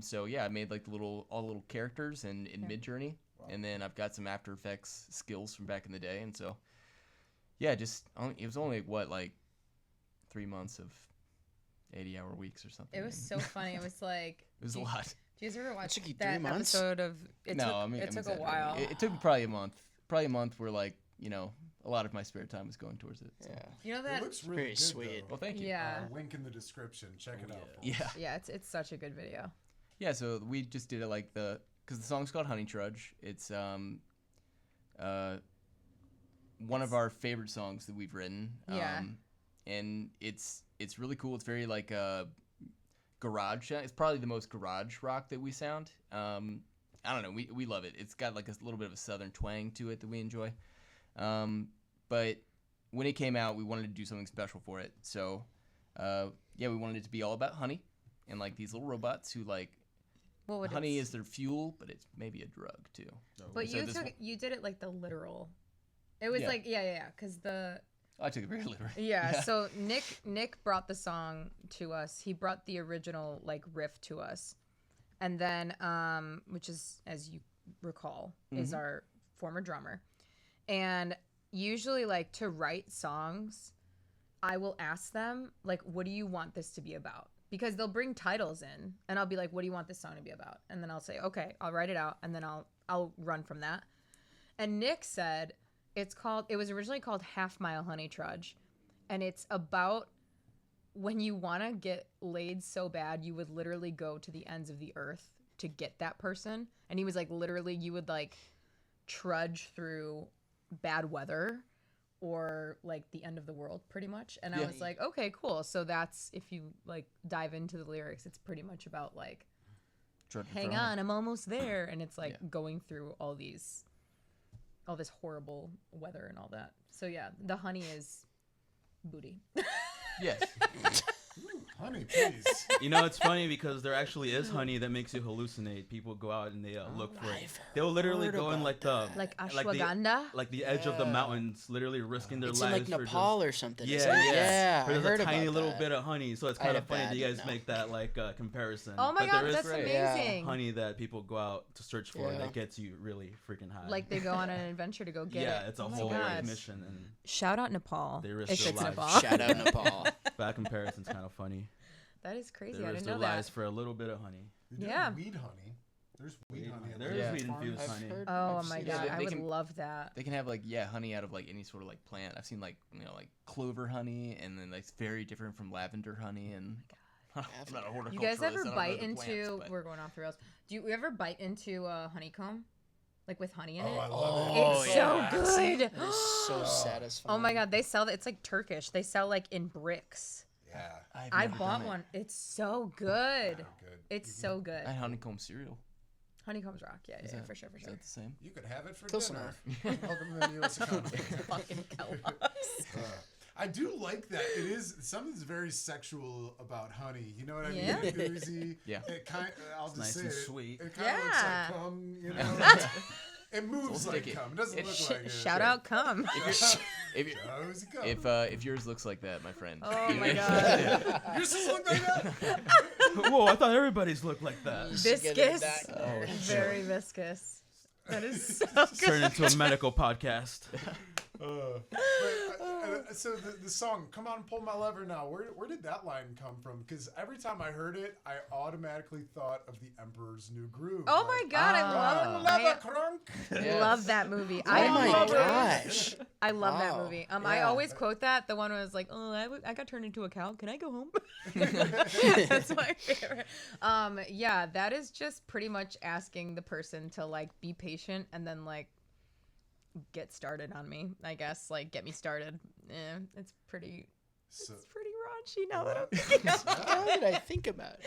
Speaker 5: So yeah, I made like all the little characters in Midjourney, and then I've got some After Effects skills from back in the day, and so yeah, it was only like 3 months of 80-hour weeks or something.
Speaker 1: It was so funny. It was like
Speaker 5: it was a lot.
Speaker 1: Do you guys ever watch
Speaker 3: took you
Speaker 1: that
Speaker 3: 3 months?
Speaker 1: episode of? It took a
Speaker 5: exaggerating.
Speaker 1: while.
Speaker 5: It took probably a month. Probably a month where a lot of my spare time was going towards it. So.
Speaker 3: Yeah.
Speaker 1: You know
Speaker 4: It
Speaker 1: that?
Speaker 4: looks really
Speaker 3: Very
Speaker 4: good,
Speaker 3: sweet.
Speaker 4: though.
Speaker 5: Well, thank you.
Speaker 1: Yeah.
Speaker 4: Link in the description. Check it out.
Speaker 5: Yeah.
Speaker 1: Yeah, it's such a good video.
Speaker 5: Yeah. So we just did it because the song's called Honey Trudge. It's one of our favorite songs that we've written.
Speaker 1: Yeah.
Speaker 5: And it's really cool. It's very like garage. It's probably the most garage rock that we sound. I don't know. We love it. It's got like a little bit of a southern twang to it that we enjoy. But when it came out, we wanted to do something special for it. So we wanted it to be all about honey and like these little robots who like honey is their fuel, but it's maybe a drug too.
Speaker 1: But
Speaker 5: So
Speaker 1: you did it like the literal. It was like because
Speaker 5: I took it very literally.
Speaker 1: Yeah. So Nick brought the song to us. He brought the original like riff to us, and then which is, as you recall, is our former drummer. And usually, like to write songs, I will ask them like, "What do you want this to be about?" Because they'll bring titles in, and I'll be like, "What do you want this song to be about?" And then I'll say, "Okay, I'll write it out," and then I'll run from that. And Nick said it was originally called Half Mile Honey Trudge, and it's about when you want to get laid so bad you would literally go to the ends of the earth to get that person. And he was like, literally, you would like trudge through bad weather or like the end of the world pretty much. And I was like, okay, cool. So that's, if you like dive into the lyrics, it's pretty much about like, hang on, I'm almost there. And it's like going through all this horrible weather and all that. So yeah, the honey is booty.
Speaker 5: Yes.
Speaker 4: Ooh, honey, please.
Speaker 2: You know, it's funny because there actually is honey that makes you hallucinate. People go out and they look for it. They'll literally go in like the
Speaker 1: like ashwagandha,
Speaker 2: like the edge of the mountains, literally risking their
Speaker 3: It's
Speaker 2: lives
Speaker 3: in like
Speaker 2: for
Speaker 3: Nepal
Speaker 2: just,
Speaker 3: or something.
Speaker 2: yeah.
Speaker 3: I
Speaker 2: There's
Speaker 3: heard
Speaker 2: a tiny
Speaker 3: about
Speaker 2: little
Speaker 3: that.
Speaker 2: bit of honey, so it's
Speaker 3: I had
Speaker 2: kind
Speaker 3: a
Speaker 2: of funny that you
Speaker 3: bad,
Speaker 2: guys make that like comparison.
Speaker 1: Oh my
Speaker 2: But
Speaker 1: god,
Speaker 2: there is
Speaker 1: that's amazing.
Speaker 2: honey that people go out to search for
Speaker 3: Yeah.
Speaker 2: that gets you really freaking high.
Speaker 1: Like they go on an adventure to go get it.
Speaker 2: yeah, it's a
Speaker 1: Oh my
Speaker 2: whole
Speaker 1: gosh.
Speaker 2: mission, and
Speaker 1: Shout out Nepal.
Speaker 2: They risk
Speaker 1: If
Speaker 2: their
Speaker 1: it's
Speaker 2: lives.
Speaker 1: Nepal.
Speaker 3: Shout out Nepal.
Speaker 2: that comparison's kind of funny.
Speaker 1: That is crazy.
Speaker 2: They
Speaker 1: I
Speaker 2: risk
Speaker 1: didn't
Speaker 2: their
Speaker 1: know
Speaker 2: lives
Speaker 1: that.
Speaker 2: for a little bit of honey.
Speaker 4: They do
Speaker 1: Yeah.
Speaker 4: weed honey. There's weed honey.
Speaker 2: There
Speaker 5: is
Speaker 2: weed infused
Speaker 3: I've
Speaker 2: honey.
Speaker 3: heard-
Speaker 1: Oh
Speaker 3: I've
Speaker 1: my
Speaker 3: seen
Speaker 1: god,
Speaker 3: it.
Speaker 1: I
Speaker 5: They
Speaker 1: would
Speaker 5: can-
Speaker 1: love that.
Speaker 5: They can have like honey out of like any sort of like plant. I've seen like like clover honey, and then like it's very different from lavender honey. And I'm not a horticulturalist.
Speaker 1: You guys
Speaker 5: I
Speaker 1: ever
Speaker 5: don't know
Speaker 1: bite
Speaker 5: the
Speaker 1: into?
Speaker 5: plants, but-
Speaker 1: We're going off the rails. Do you ever bite into honeycomb, like with honey in
Speaker 4: Oh,
Speaker 1: it?
Speaker 4: I love it.
Speaker 3: Oh,
Speaker 1: It's
Speaker 3: yeah.
Speaker 1: so good.
Speaker 3: It is so satisfying.
Speaker 1: Oh my god, they sell that. It's like Turkish. They sell like in bricks.
Speaker 4: Yeah.
Speaker 1: I
Speaker 5: never
Speaker 1: bought
Speaker 5: done it.
Speaker 1: one. It's so good.
Speaker 4: Good.
Speaker 1: It's so good.
Speaker 5: I had honeycomb cereal.
Speaker 1: Honeycombs rock. Yeah,
Speaker 5: Is
Speaker 1: yeah,
Speaker 5: that-
Speaker 1: for sure, for
Speaker 5: Is
Speaker 1: sure.
Speaker 5: that the same?
Speaker 4: You could have it for
Speaker 3: Close
Speaker 4: dinner.
Speaker 3: enough.
Speaker 4: Welcome to the U.S. economy.
Speaker 1: Fucking Kellogg's.
Speaker 4: I do like that. It is something's very sexual about honey. You know what I mean?
Speaker 1: Yeah.
Speaker 4: It's oozy.
Speaker 5: Yeah.
Speaker 4: It kind. I'll just
Speaker 2: nice
Speaker 4: say
Speaker 2: and
Speaker 4: it.
Speaker 2: sweet.
Speaker 4: It kind of looks
Speaker 1: Yeah.
Speaker 4: like cum. You know. It moves
Speaker 5: Little
Speaker 4: like
Speaker 5: sticky.
Speaker 4: cum. It doesn't look like it.
Speaker 1: Shout out, come.
Speaker 5: If you
Speaker 4: Josie cum.
Speaker 5: if yours looks like that, my friend.
Speaker 1: Oh my god.
Speaker 4: Yours just look like that.
Speaker 2: Whoa, I thought everybody's looked like that.
Speaker 1: Viscous.
Speaker 5: Oh,
Speaker 1: Very viscous. That is so
Speaker 2: Turn
Speaker 1: good.
Speaker 2: into a medical podcast.
Speaker 4: So the song "Come On, Pull My Lever Now." Where did that line come from? Because every time I heard it, I automatically thought of the Emperor's New Groove.
Speaker 1: Oh my god,
Speaker 4: Lever crunk.
Speaker 5: Yes.
Speaker 1: love that movie.
Speaker 3: Oh
Speaker 1: I
Speaker 3: my
Speaker 1: love it.
Speaker 3: gosh.
Speaker 1: I love that
Speaker 3: Wow.
Speaker 1: movie. I
Speaker 4: Yeah.
Speaker 1: always quote that. The one where I was like, "Oh, I got turned into a cow. Can I go home?" That's my favorite. Yeah, that is just pretty much asking the person to like be patient and then like get started on me. I guess like get me started. It's pretty
Speaker 4: So,
Speaker 1: raunchy now that I'm thinking about it.
Speaker 3: How did I think about it?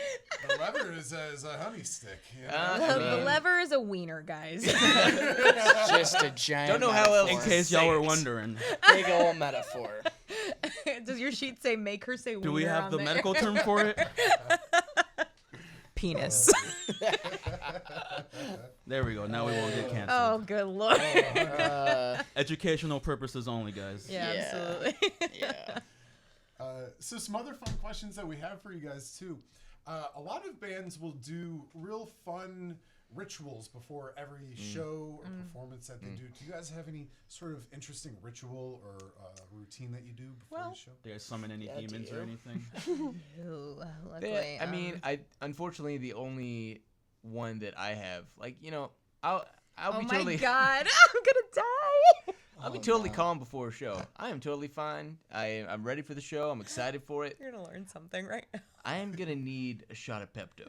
Speaker 4: the lever is a honey stick. You know?
Speaker 5: I
Speaker 1: The
Speaker 5: mean-
Speaker 1: lever is a wiener, guys.
Speaker 3: Just a giant.
Speaker 5: Don't know how else
Speaker 2: In
Speaker 3: metaphor.
Speaker 2: case y'all were
Speaker 5: Say it.
Speaker 2: wondering,
Speaker 3: Big ol' metaphor.
Speaker 1: Does your sheet say "make her say"?
Speaker 2: do we
Speaker 1: wiener
Speaker 2: have
Speaker 1: on
Speaker 2: the
Speaker 1: there?
Speaker 2: medical term for it?
Speaker 1: Penis.
Speaker 2: There we go. Now we won't get
Speaker 1: Oh,
Speaker 2: canceled.
Speaker 1: good lord.
Speaker 2: Educational purposes only, guys.
Speaker 1: Yeah,
Speaker 3: Yeah.
Speaker 1: absolutely.
Speaker 3: Yeah.
Speaker 4: So some other fun questions that we have for you guys too. A lot of bands will do real fun rituals before every show or performance that they do. Do you guys have any sort of interesting ritual or routine that you do before
Speaker 1: Well-
Speaker 4: the show?
Speaker 2: Do you guys summon any
Speaker 3: Yeah, do
Speaker 2: demons or
Speaker 3: you?
Speaker 2: anything?
Speaker 1: Ooh,
Speaker 5: Yeah,
Speaker 1: luckily,
Speaker 5: I mean, I unfortunately the only one that I have, like I'll
Speaker 1: oh
Speaker 5: be
Speaker 1: my
Speaker 5: totally
Speaker 1: god, I'm gonna die.
Speaker 5: I'll be
Speaker 3: Oh,
Speaker 5: totally
Speaker 3: no.
Speaker 5: calm before a show. I am totally fine. I'm ready for the show. I'm excited for it.
Speaker 1: You're gonna learn something, right?
Speaker 5: I am gonna need a shot of Pepto.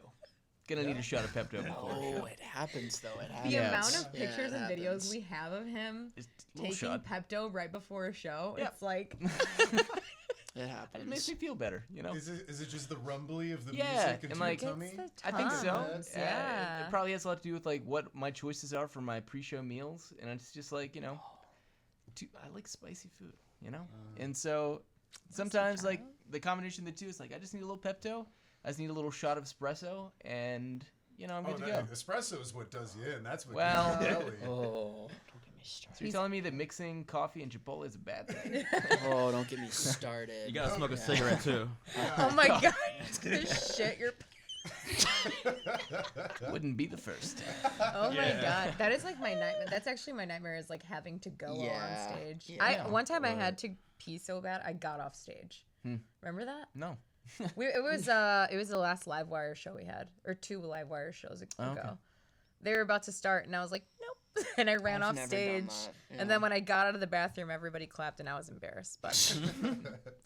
Speaker 5: Gonna need a shot of Pepto before a
Speaker 3: Oh,
Speaker 5: show.
Speaker 3: it happens though. It
Speaker 1: The
Speaker 3: happens.
Speaker 5: Yeah,
Speaker 1: amount
Speaker 5: it's-
Speaker 1: of
Speaker 3: Yeah,
Speaker 1: pictures
Speaker 3: it
Speaker 1: and videos
Speaker 3: happens.
Speaker 1: we have of him
Speaker 5: Just a little
Speaker 1: taking
Speaker 5: shot.
Speaker 1: Pepto right before a show,
Speaker 5: Yeah.
Speaker 1: it's like,
Speaker 3: It
Speaker 5: It
Speaker 3: happens.
Speaker 5: makes me feel better, you know.
Speaker 4: Is it just the rumbly of the
Speaker 5: Yeah,
Speaker 4: music into
Speaker 5: and, like,
Speaker 4: your
Speaker 1: it's
Speaker 4: tummy?
Speaker 1: the
Speaker 5: I think so.
Speaker 1: tums, yeah.
Speaker 5: It probably has a lot to do with like what my choices are for my pre-show meals, and it's just like I like spicy food, and so sometimes like the combination of the two is like I just need a little Pepto, I just need a little shot of espresso, and I'm good to go.
Speaker 4: Espresso is what does you in. That's what.
Speaker 5: Well-
Speaker 4: gets you belly.
Speaker 3: Oh, don't get me
Speaker 5: So
Speaker 3: started.
Speaker 5: you're telling me that mixing coffee and Chipotle is a bad thing?
Speaker 3: Oh, don't get me started.
Speaker 2: You gotta smoke a
Speaker 3: Yeah.
Speaker 2: cigarette too.
Speaker 1: oh my god, it's gonna shit your.
Speaker 5: Wouldn't be the first.
Speaker 1: Oh my
Speaker 2: Yeah.
Speaker 1: god, that is like my nightmare. That's actually my nightmare is like having to go
Speaker 3: Yeah.
Speaker 1: on stage.
Speaker 3: Yeah.
Speaker 1: One time I had to pee so bad I got off stage. Remember that?
Speaker 5: No.
Speaker 1: It was the last Livewire show we had, or 2 Livewire shows ago.
Speaker 5: Oh, okay.
Speaker 1: They were about to start, and I was like, nope, and I ran
Speaker 3: I've
Speaker 1: off
Speaker 3: never
Speaker 1: stage.
Speaker 3: done that, yeah.
Speaker 1: And then when I got out of the bathroom, everybody clapped, and I was embarrassed. But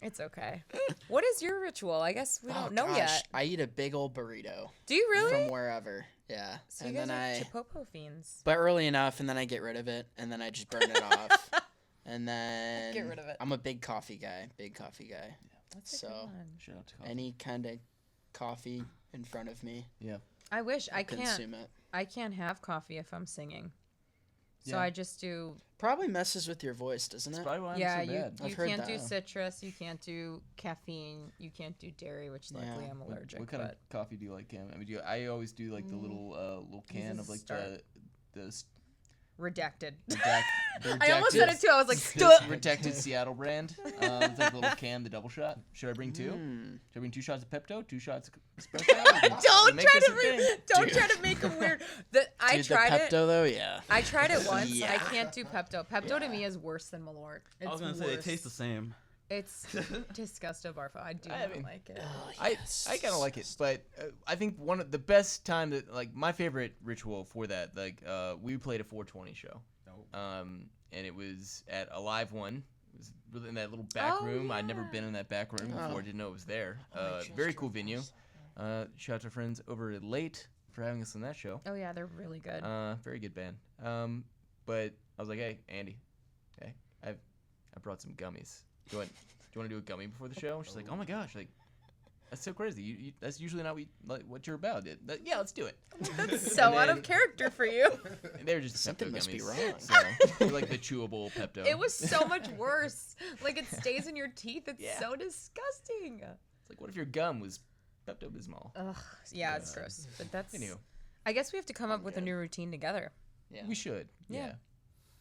Speaker 1: it's okay. What is your ritual? I guess we don't know yet.
Speaker 3: I eat a big old burrito
Speaker 1: Do you really?
Speaker 3: from wherever. Yeah.
Speaker 1: So
Speaker 3: and
Speaker 1: you guys
Speaker 3: then
Speaker 1: are
Speaker 3: I
Speaker 1: Chipopo fiends.
Speaker 3: but early enough, and then I get rid of it, and then I just burn it off. And then
Speaker 1: Get rid of it.
Speaker 3: I'm a big coffee guy.
Speaker 1: That's a
Speaker 3: So,
Speaker 1: good one.
Speaker 5: Shout out to coffee.
Speaker 3: any kind of coffee in front of me,
Speaker 1: I wish I can't.
Speaker 3: consume it.
Speaker 1: I can't have coffee if I'm singing. So
Speaker 5: Yeah.
Speaker 1: I just do.
Speaker 3: Probably messes with your voice, doesn't
Speaker 5: That's
Speaker 3: it?
Speaker 5: probably why I'm
Speaker 1: Yeah,
Speaker 5: so
Speaker 1: you
Speaker 5: bad.
Speaker 3: I've
Speaker 1: you
Speaker 3: heard
Speaker 1: can't do
Speaker 3: that.
Speaker 1: citrus. You can't do caffeine. You can't do dairy, which luckily
Speaker 3: Yeah.
Speaker 1: I'm allergic.
Speaker 5: What kind
Speaker 1: but
Speaker 5: of coffee do you like, Cam? I mean, I always do like the little
Speaker 1: He's
Speaker 5: can
Speaker 1: a
Speaker 5: of like
Speaker 1: start.
Speaker 5: the
Speaker 1: redacted.
Speaker 5: redacted.
Speaker 1: I almost said it too. I was like, "Stuh."
Speaker 5: Redacted Seattle brand. It's like a little can, the double shot. Should I bring two?
Speaker 3: Mm.
Speaker 5: Should I bring 2 shots of Pepto? 2 shots of espresso?
Speaker 1: Don't
Speaker 5: Make
Speaker 1: try
Speaker 5: this
Speaker 1: to
Speaker 5: a thing.
Speaker 1: don't try to make them weird. I
Speaker 3: Dude,
Speaker 1: tried
Speaker 3: the
Speaker 1: it.
Speaker 3: Pepto though, yeah.
Speaker 1: I tried it once.
Speaker 3: Yeah.
Speaker 1: I can't do Pepto. Pepto to me is worse than Malort. It's
Speaker 2: I was gonna say they
Speaker 1: worse.
Speaker 2: taste the same.
Speaker 1: It's disgusting, Barfa. I do
Speaker 5: I
Speaker 1: not
Speaker 5: mean,
Speaker 1: like it.
Speaker 5: I kind of like it, but I think one of the best time that like my favorite ritual for that, like we played a 420 show, and it was at a live one. It was really in that little back
Speaker 1: Oh,
Speaker 5: room. I'd never
Speaker 1: yeah.
Speaker 5: been in that back room before.
Speaker 3: Oh.
Speaker 5: Didn't know it was there.
Speaker 3: my
Speaker 5: Very
Speaker 3: chest
Speaker 5: cool venue. Shout out to friends over at Late for having us on that show.
Speaker 1: Oh yeah, they're really good.
Speaker 5: Very good band. But I was like, hey, Andy, hey, I brought some gummies. Do you want to do a gummy before the show? And she's like, oh my gosh, like that's so crazy. You that's usually not what you're about. Yeah, let's do it.
Speaker 1: That's so out
Speaker 5: then-
Speaker 1: of character for you.
Speaker 5: And they were just
Speaker 3: Something
Speaker 5: Pepto
Speaker 3: must be
Speaker 5: gummies,
Speaker 3: wrong.
Speaker 5: So, they're like the chewable Pepto.
Speaker 1: It was so much worse. Like it stays in your teeth. It's
Speaker 5: Yeah.
Speaker 1: so disgusting.
Speaker 5: It's like, what if your gum was Pepto Bismol?
Speaker 1: Ugh. Yeah, it's gross. But that's.
Speaker 5: Anywho,
Speaker 1: I guess we have to come up with a new routine together.
Speaker 3: Yeah.
Speaker 5: we should.
Speaker 1: Yeah.
Speaker 5: Yeah.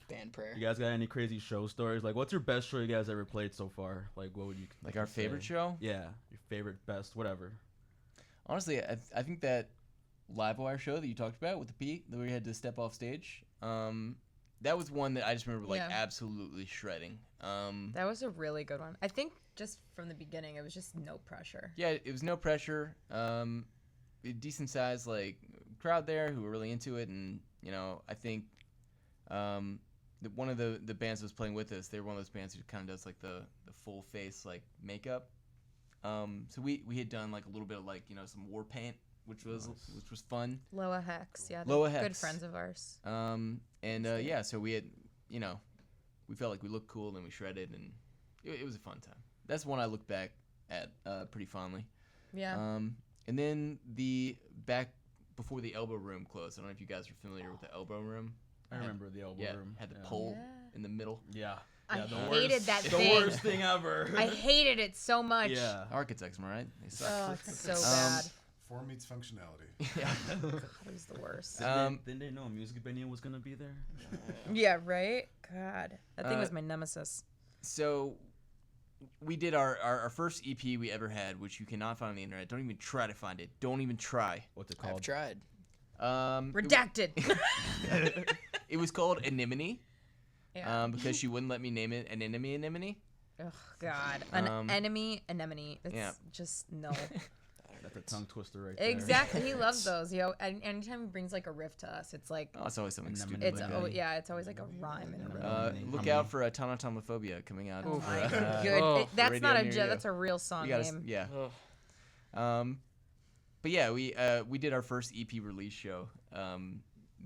Speaker 3: Band prayer.
Speaker 2: You guys got any crazy show stories? Like, what's your best show you guys ever played so far? Like, what would you
Speaker 5: Like our
Speaker 2: say?
Speaker 5: favorite show?
Speaker 2: Yeah, your favorite, best, whatever.
Speaker 5: Honestly, I think that Livewire show that you talked about with the Pete, that we had to step off stage, that was one that I just remember like
Speaker 1: Yeah.
Speaker 5: absolutely shredding.
Speaker 1: That was a really good one. I think just from the beginning, it was just no pressure.
Speaker 5: Yeah, it was no pressure. A decent sized like crowd there who were really into it, and you know, I think one of the bands that was playing with us, they were one of those bands who kind of does like the full face like makeup. So we had done like a little bit of like, you know, some war paint, which was fun.
Speaker 1: Loa Hex, yeah.
Speaker 5: Loa
Speaker 1: they're good
Speaker 5: Hex.
Speaker 1: friends of ours.
Speaker 5: Yeah, so we had, you know, we felt like we looked cool and we shredded, and it was a fun time. That's one I look back at pretty fondly.
Speaker 1: Yeah.
Speaker 5: And then the back before the elbow room closed. I don't know if you guys are familiar with the elbow room.
Speaker 2: I remember the elbow room.
Speaker 5: Had the
Speaker 2: yeah.
Speaker 5: pole
Speaker 1: Yeah.
Speaker 5: in the middle.
Speaker 2: Yeah.
Speaker 1: I
Speaker 2: Yeah, the
Speaker 1: hated
Speaker 2: worst-
Speaker 1: that
Speaker 2: the
Speaker 1: thing.
Speaker 2: worst thing ever.
Speaker 1: I hated it so much.
Speaker 2: Yeah.
Speaker 5: Architects, am I right? They suck.
Speaker 1: Oh, it's so
Speaker 5: Um,
Speaker 1: bad.
Speaker 4: Form meets functionality.
Speaker 5: Yeah.
Speaker 1: It was the worst.
Speaker 2: Didn't they know a music venue was gonna be there?
Speaker 1: Yeah, right? God. That thing
Speaker 5: Uh,
Speaker 1: was my nemesis.
Speaker 5: So we did our first EP we ever had, which you cannot find on the internet. Don't even try to find it. Don't even try.
Speaker 2: What's it
Speaker 3: I've
Speaker 2: called?
Speaker 3: tried.
Speaker 1: Redacted.
Speaker 5: It was called Anemone.
Speaker 1: Yeah.
Speaker 5: Because she wouldn't let me name it Anemone.
Speaker 1: Oh, God. An
Speaker 5: um,
Speaker 1: enemy anemone. It's
Speaker 5: yeah.
Speaker 1: just no.
Speaker 2: That's a tongue twister right there.
Speaker 1: Exactly. He loves those. You know, and anytime he brings like a riff to us, it's like
Speaker 5: Oh, it's always something
Speaker 2: Anemone.
Speaker 5: stupid.
Speaker 1: it's
Speaker 5: like
Speaker 1: oh
Speaker 5: that.
Speaker 1: yeah, it's always like a rhyme in a
Speaker 2: Anemone.
Speaker 1: rhyme.
Speaker 5: Look out for Tautonomophobia coming out.
Speaker 1: Oh
Speaker 5: for,
Speaker 1: my
Speaker 5: uh,
Speaker 1: good.
Speaker 3: oh,
Speaker 1: That's
Speaker 5: radio
Speaker 1: not a
Speaker 5: near
Speaker 1: joke.
Speaker 5: you.
Speaker 1: That's a real song
Speaker 5: you gotta,
Speaker 1: name.
Speaker 5: yeah.
Speaker 3: Ugh.
Speaker 5: But yeah, we did our first EP release show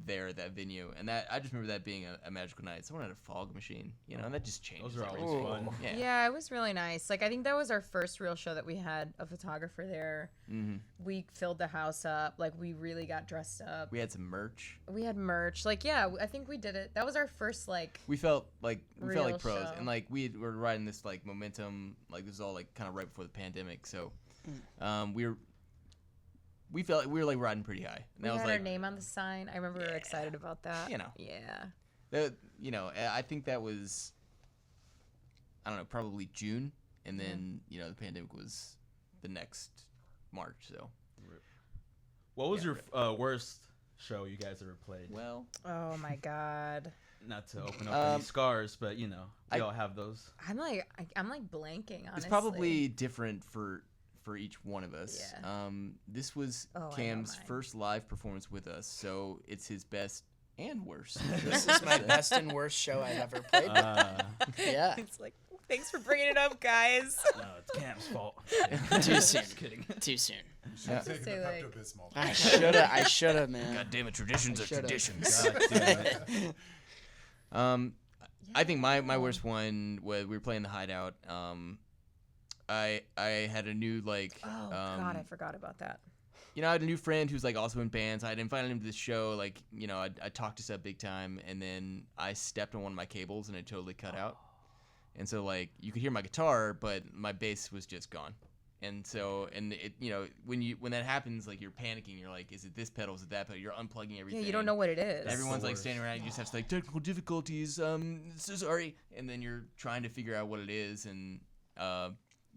Speaker 5: there at that venue, and that I just remember that being a magical night. Someone had a fog machine, you know, and that just changes.
Speaker 2: Those are always
Speaker 5: everything.
Speaker 2: fun.
Speaker 5: Yeah.
Speaker 1: Yeah, it was really nice. Like I think that was our first real show that we had a photographer there.
Speaker 5: hmm
Speaker 1: We filled the house up. Like we really got dressed up.
Speaker 5: We had some merch.
Speaker 1: We had merch. Like yeah, I think we did it. That was our first like
Speaker 5: We felt like
Speaker 1: Real
Speaker 5: pros,
Speaker 1: show.
Speaker 5: and like were riding this like momentum. Like this was all like kind of right before the pandemic, so we felt like we were like riding pretty high. And
Speaker 1: we
Speaker 5: that was
Speaker 1: had
Speaker 5: like
Speaker 1: our name on the sign. I remember we were excited about that.
Speaker 5: You know.
Speaker 1: Yeah.
Speaker 5: you know, I think that was, I don't know, probably June, and then you know the pandemic was the next March. So
Speaker 2: What was your worst show you guys ever played?
Speaker 5: well,
Speaker 1: Oh my god.
Speaker 2: Not to open up any scars, but you know, we
Speaker 5: I-
Speaker 2: all have those.
Speaker 1: I'm like blanking. Honestly.
Speaker 5: it's probably different for each one of us.
Speaker 1: Yeah.
Speaker 5: This was
Speaker 1: Oh, I know
Speaker 5: Cam's
Speaker 1: mine.
Speaker 5: first live performance with us, so it's his best and worst.
Speaker 3: This is my best and worst show I've ever played. Yeah.
Speaker 1: It's like, thanks for bringing it up, guys.
Speaker 2: No, it's Cam's fault.
Speaker 3: Too soon.
Speaker 2: Just kidding.
Speaker 3: Too soon.
Speaker 4: You should have taken
Speaker 1: Say,
Speaker 4: the
Speaker 1: like-
Speaker 4: Pepto-Bismol.
Speaker 3: I should have, man.
Speaker 5: God damn it, traditions are
Speaker 3: should've.
Speaker 5: traditions.
Speaker 2: God damn it.
Speaker 5: I think my worst one was we were playing the hideout. I had a new like
Speaker 1: Oh, God, I forgot about that.
Speaker 5: I had a new friend who's like also in bands. I had invited him to this show. Like, I talked us up big time, and then I stepped on one of my cables and it totally cut out. And so like you could hear my guitar, but my bass was just gone. And so it when that happens, like you're panicking. You're like, is it this pedal? Is it that pedal? You're unplugging everything.
Speaker 1: Yeah, you don't know what it is.
Speaker 5: Everyone's like
Speaker 2: worst.
Speaker 5: standing around. You just have to like technical difficulties. So sorry. And then you're trying to figure out what it is, and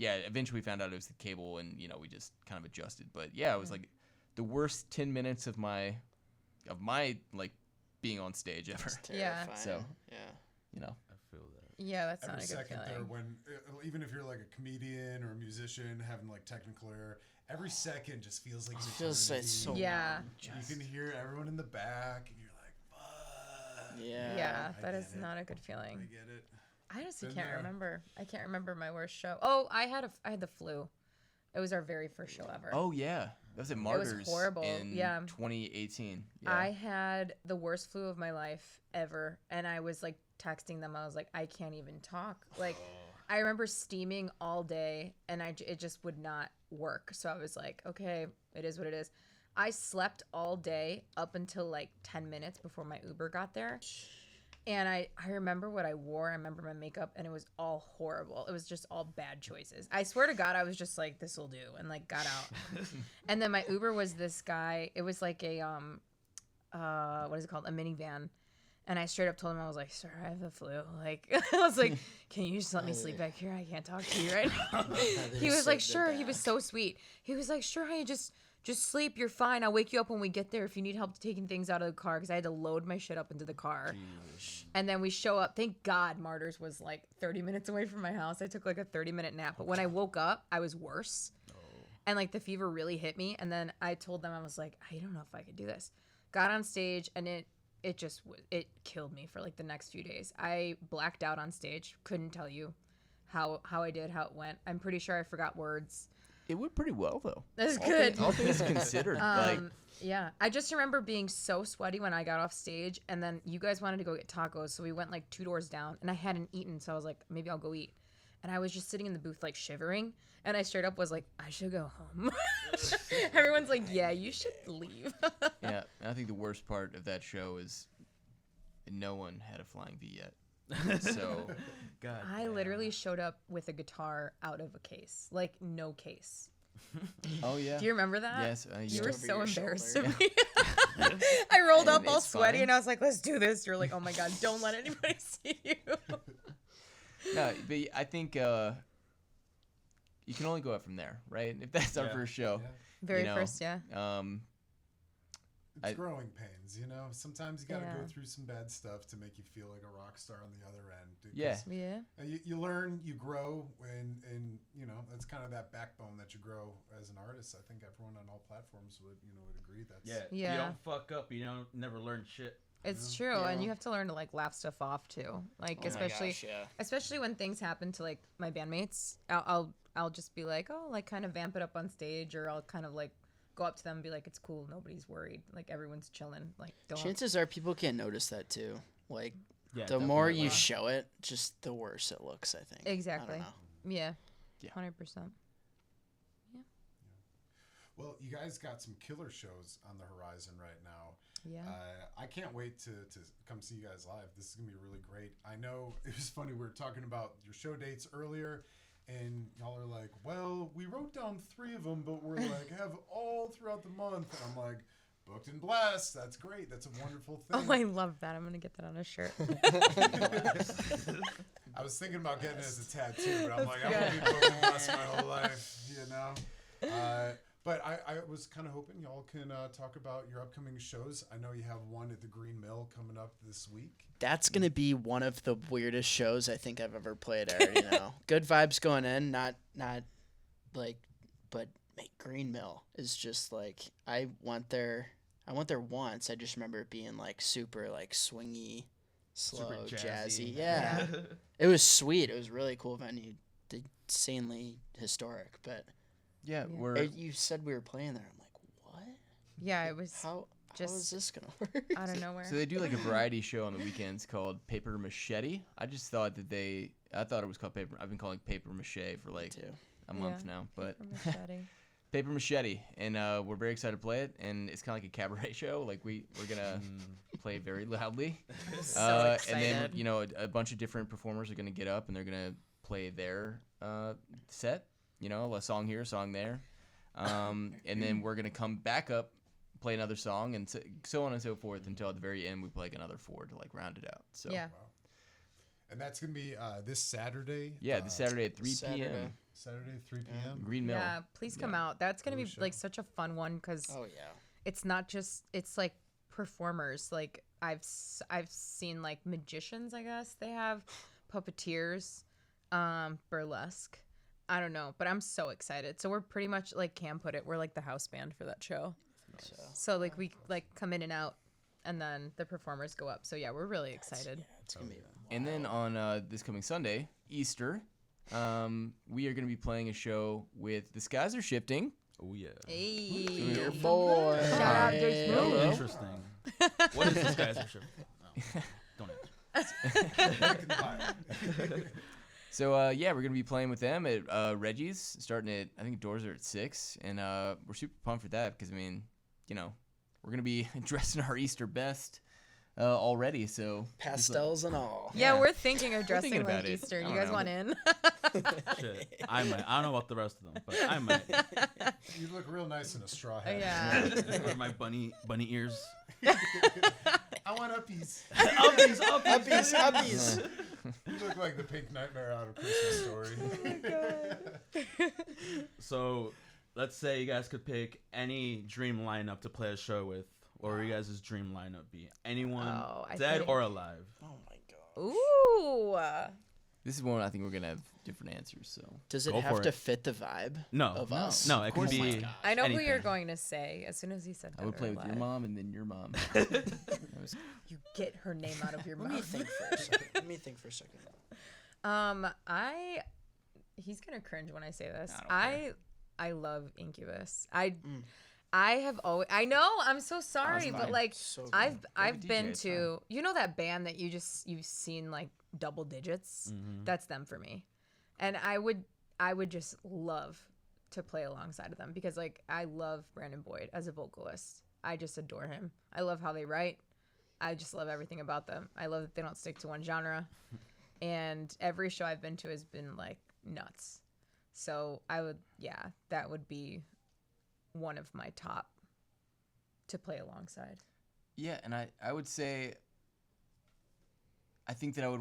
Speaker 5: eventually we found out it was the cable, and we just kind of adjusted. But yeah, it was like the worst 10 minutes of my like being on stage ever.
Speaker 1: Yeah.
Speaker 3: Terrifying.
Speaker 5: So,
Speaker 3: yeah.
Speaker 2: I feel that.
Speaker 1: Yeah, that's
Speaker 4: Every
Speaker 1: not a good
Speaker 4: second there,
Speaker 1: feeling.
Speaker 4: when even if you're like a comedian or a musician having like technical error, every second just feels like an
Speaker 3: Feels like
Speaker 4: eternity.
Speaker 3: so
Speaker 1: Yeah.
Speaker 4: You can hear everyone in the back, and you're like, "Fuck."
Speaker 3: Yeah.
Speaker 1: Yeah,
Speaker 4: I
Speaker 1: that
Speaker 4: get
Speaker 1: is
Speaker 4: it.
Speaker 1: not a good
Speaker 4: I
Speaker 1: feeling.
Speaker 4: get it.
Speaker 1: I honestly
Speaker 4: Been
Speaker 1: can't
Speaker 4: there.
Speaker 1: remember. I can't remember my worst show. Oh, I had the flu. It was our very first show ever.
Speaker 5: Oh yeah, that was at
Speaker 1: was
Speaker 5: Martyrs.
Speaker 1: horrible,
Speaker 5: In
Speaker 1: yeah.
Speaker 5: 2018. Yeah.
Speaker 1: I had the worst flu of my life ever, and I was like texting them. I was like, I can't even talk. Like, I remember steaming all day, and it just would not work. So I was like, okay, it is what it is. I slept all day up until like 10 minutes before my Uber got there. And I remember what I wore. I remember my makeup, and it was all horrible. It was just all bad choices. I swear to God, I was just like, this will do, and like got out. And then my Uber was this guy. It was like a what is it called? A minivan. And I straight up told him, I was like, sir, I have the flu. Like, I was like, can you just let me sleep back here? I can't talk to you right now. He was like, sure. He was so sweet. He was like, sure, honey, just sleep. You're fine. I'll wake you up when we get there if you need help taking things out of the car, because I had to load my shit up into the car. And then we show up. Thank God Martyrs was like 30 minutes away from my house. I took like a 30-minute nap. But when I woke up, I was worse. And like the fever really hit me. And then I told them, I was like, I don't know if I could do this. Got on stage, and it killed me for like the next few days. I blacked out on stage. Couldn't tell you how I did, how it went. I'm pretty sure I forgot words.
Speaker 5: It went pretty well though.
Speaker 1: That's good.
Speaker 5: All things considered, like
Speaker 1: Yeah, I just remember being so sweaty when I got off stage, and then you guys wanted to go get tacos, so we went like 2 doors down, and I hadn't eaten, so I was like, maybe I'll go eat. And I was just sitting in the booth like shivering, and I straight up was like, I should go home. Everyone's like, yeah, you should leave.
Speaker 5: yeah. I think the worst part of that show is no one had a flying V yet. So
Speaker 2: God.
Speaker 1: I literally showed up with a guitar out of a case, like no case.
Speaker 5: oh yeah.
Speaker 1: Do you remember that?
Speaker 5: Yes,
Speaker 1: You were
Speaker 3: Over
Speaker 1: so
Speaker 3: your
Speaker 1: embarrassed
Speaker 3: shoulder.
Speaker 1: of me. I rolled up all
Speaker 5: It's
Speaker 1: sweaty,
Speaker 5: fine.
Speaker 1: and I was like, let's do this. You're like, oh my God, don't let anybody see you.
Speaker 5: No, but I think you can only go up from there, right? If that's our
Speaker 2: Yeah.
Speaker 5: first show.
Speaker 4: Yeah.
Speaker 1: Very
Speaker 5: You know,
Speaker 1: first, yeah.
Speaker 4: It's
Speaker 5: I-
Speaker 4: growing pains, Sometimes you got to
Speaker 1: Yeah.
Speaker 4: go through some bad stuff to make you feel like a rock star on the other end.
Speaker 5: Yeah.
Speaker 1: Yeah.
Speaker 4: You learn, you grow, and that's kind of that backbone that you grow as an artist. I think everyone on all platforms would agree. That's
Speaker 2: Yeah.
Speaker 1: Yeah.
Speaker 2: You don't fuck up. You don't never learn shit.
Speaker 1: It's true, and
Speaker 3: Yeah.
Speaker 1: you have to learn to like laugh stuff off too. Like
Speaker 3: Oh my
Speaker 1: especially
Speaker 3: gosh, yeah.
Speaker 1: especially when things happen to like my bandmates. I'll just be like, oh, like kind of vamp it up on stage, or I'll kind of like go up to them and be like, it's cool, nobody's worried, like everyone's chilling. Like don't
Speaker 3: Chances are people can't notice that too. Like
Speaker 2: Yeah.
Speaker 3: the more you
Speaker 2: definitely.
Speaker 3: show it, just the worse it looks. I think.
Speaker 1: Exactly.
Speaker 3: I don't know.
Speaker 1: Yeah.
Speaker 5: Yeah.
Speaker 1: 100%.
Speaker 4: Well, you guys got some killer shows on the horizon right now.
Speaker 1: Yeah.
Speaker 4: I can't wait to come see you guys live. This is going to be really great. I know it was funny. We were talking about your show dates earlier, and y'all are like, well, we wrote down 3 of them, but we're like, have all throughout the month. And I'm like, booked and blessed. That's great. That's a wonderful thing.
Speaker 1: Oh, I love that. I'm gonna get that on a shirt.
Speaker 4: I was thinking about getting it as a tattoo, but I'm like, I'm
Speaker 1: good.
Speaker 4: going to be booked and blessed my whole life, But I was kind of hoping y'all can talk about your upcoming shows. I know you have one at the Green Mill coming up this week.
Speaker 3: That's gonna be one of the weirdest shows I think I've ever played. I already know. Good vibes going in, not like, but Green Mill is just like I went there I went there once. I just remember it being like super like swingy, slow,
Speaker 2: Super
Speaker 3: jazzy.
Speaker 2: jazzy.
Speaker 3: Yeah. It was sweet. It was a really cool venue. Insanely historic. But
Speaker 5: Yeah,
Speaker 1: Yeah.
Speaker 5: we're
Speaker 3: you said we were playing there. I'm like, what?
Speaker 1: Yeah, it was
Speaker 3: How
Speaker 1: just
Speaker 3: is this gonna work?
Speaker 1: out of nowhere.
Speaker 5: so they do like a variety show on the weekends called Paper Machete. I just thought that I thought it was called Paper. I've been calling it Paper Mache for like
Speaker 3: too.
Speaker 5: a month
Speaker 1: Yeah,
Speaker 5: now, but
Speaker 1: From Machete.
Speaker 5: Paper Machete, and we're very excited to play it. And it's kind of like a cabaret show. Like we're gonna play very loudly,
Speaker 1: So
Speaker 5: and then
Speaker 1: excited.
Speaker 5: a bunch of different performers are gonna get up and they're gonna play their set. A song here, a song there, and then we're gonna come back up, play another song, and so on and so forth until at the very end we play like another 4 to like round it out. So
Speaker 1: Yeah.
Speaker 4: Wow. And that's gonna be this Saturday.
Speaker 5: yeah, this Saturday at 3
Speaker 3: Saturday.
Speaker 5: p.m.
Speaker 4: Saturday, 3 p.m.
Speaker 5: Green Mill.
Speaker 1: Yeah, please come
Speaker 5: Yeah.
Speaker 1: out. That's gonna
Speaker 4: Cool
Speaker 1: be
Speaker 4: show.
Speaker 1: like such a fun one because
Speaker 3: Oh yeah.
Speaker 1: it's not just it's like performers. Like I've seen like magicians. I guess they have puppeteers, burlesque. I don't know, but I'm so excited. So we're pretty much like Cam put it. We're like the house band for that show. So like we like come in and out, and then the performers go up. So yeah, we're really excited.
Speaker 3: It's gonna be.
Speaker 5: And then on this coming Sunday, Easter, we are going to be playing a show with The Skies Are Shifting.
Speaker 2: Oh yeah.
Speaker 1: Hey,
Speaker 3: Your boy.
Speaker 1: Shout out Jason.
Speaker 3: Hey.
Speaker 2: Hello. Interesting. What is this guy's show? Oh, don't answer.
Speaker 5: So yeah, we're going to be playing with them at Reggie's, starting at, I think doors are at 6. And we're super pumped for that because, I mean, we're going to be dressed in our Easter best already. So
Speaker 3: Pastels and all.
Speaker 1: Yeah,
Speaker 5: Yeah.
Speaker 1: we're thinking of dressing
Speaker 5: thinking
Speaker 1: like
Speaker 5: about it.
Speaker 1: Easter.
Speaker 5: I
Speaker 1: You
Speaker 5: don't
Speaker 1: guys
Speaker 5: know.
Speaker 1: want in?
Speaker 2: Shit. I might. I don't know about the rest of them, but I might.
Speaker 4: You look real nice in a straw hat.
Speaker 1: Yeah.
Speaker 2: Wear my bunny ears.
Speaker 4: I want uppies.
Speaker 2: Uppies, uppies.
Speaker 3: Uppies, uppies.
Speaker 4: You look like the Pink Nightmare out of Christmas Story.
Speaker 2: So, let's say you guys could pick any dream lineup to play a show with. What would you guys' dream lineup be? Anyone
Speaker 1: Oh, I
Speaker 2: dead
Speaker 1: think-
Speaker 2: or alive?
Speaker 3: Oh my god.
Speaker 1: Ooh.
Speaker 5: this is one I think we're going to have different answers. So
Speaker 3: Does it
Speaker 2: Go
Speaker 3: have
Speaker 2: for
Speaker 3: to
Speaker 2: it.
Speaker 3: fit the vibe
Speaker 2: No.
Speaker 3: of us?
Speaker 2: No, it can
Speaker 5: course
Speaker 2: be.
Speaker 5: not.
Speaker 1: I know who
Speaker 2: anything.
Speaker 1: you're going to say as soon as he said that.
Speaker 5: I would play with your mom and then your mom. That was-
Speaker 1: You get her name out of your
Speaker 3: Let me
Speaker 1: mouth.
Speaker 3: think for a second. Let me think for a second.
Speaker 1: He's gonna cringe when I say this.
Speaker 5: I don't
Speaker 1: I love Incubus. I have always. I know. I'm so sorry, but
Speaker 5: fine.
Speaker 1: like
Speaker 3: So good.
Speaker 1: I've
Speaker 5: DJ,
Speaker 1: been
Speaker 5: it's
Speaker 1: to that band that you've seen like double digits. That's them for me, and I would just love to play alongside of them because like I love Brandon Boyd as a vocalist. I just adore him. I love how they write. I just love everything about them. I love that they don't stick to one genre. And every show I've been to has been like nuts. So that would be one of my top to play alongside.
Speaker 5: Yeah, and I would say I think that I'd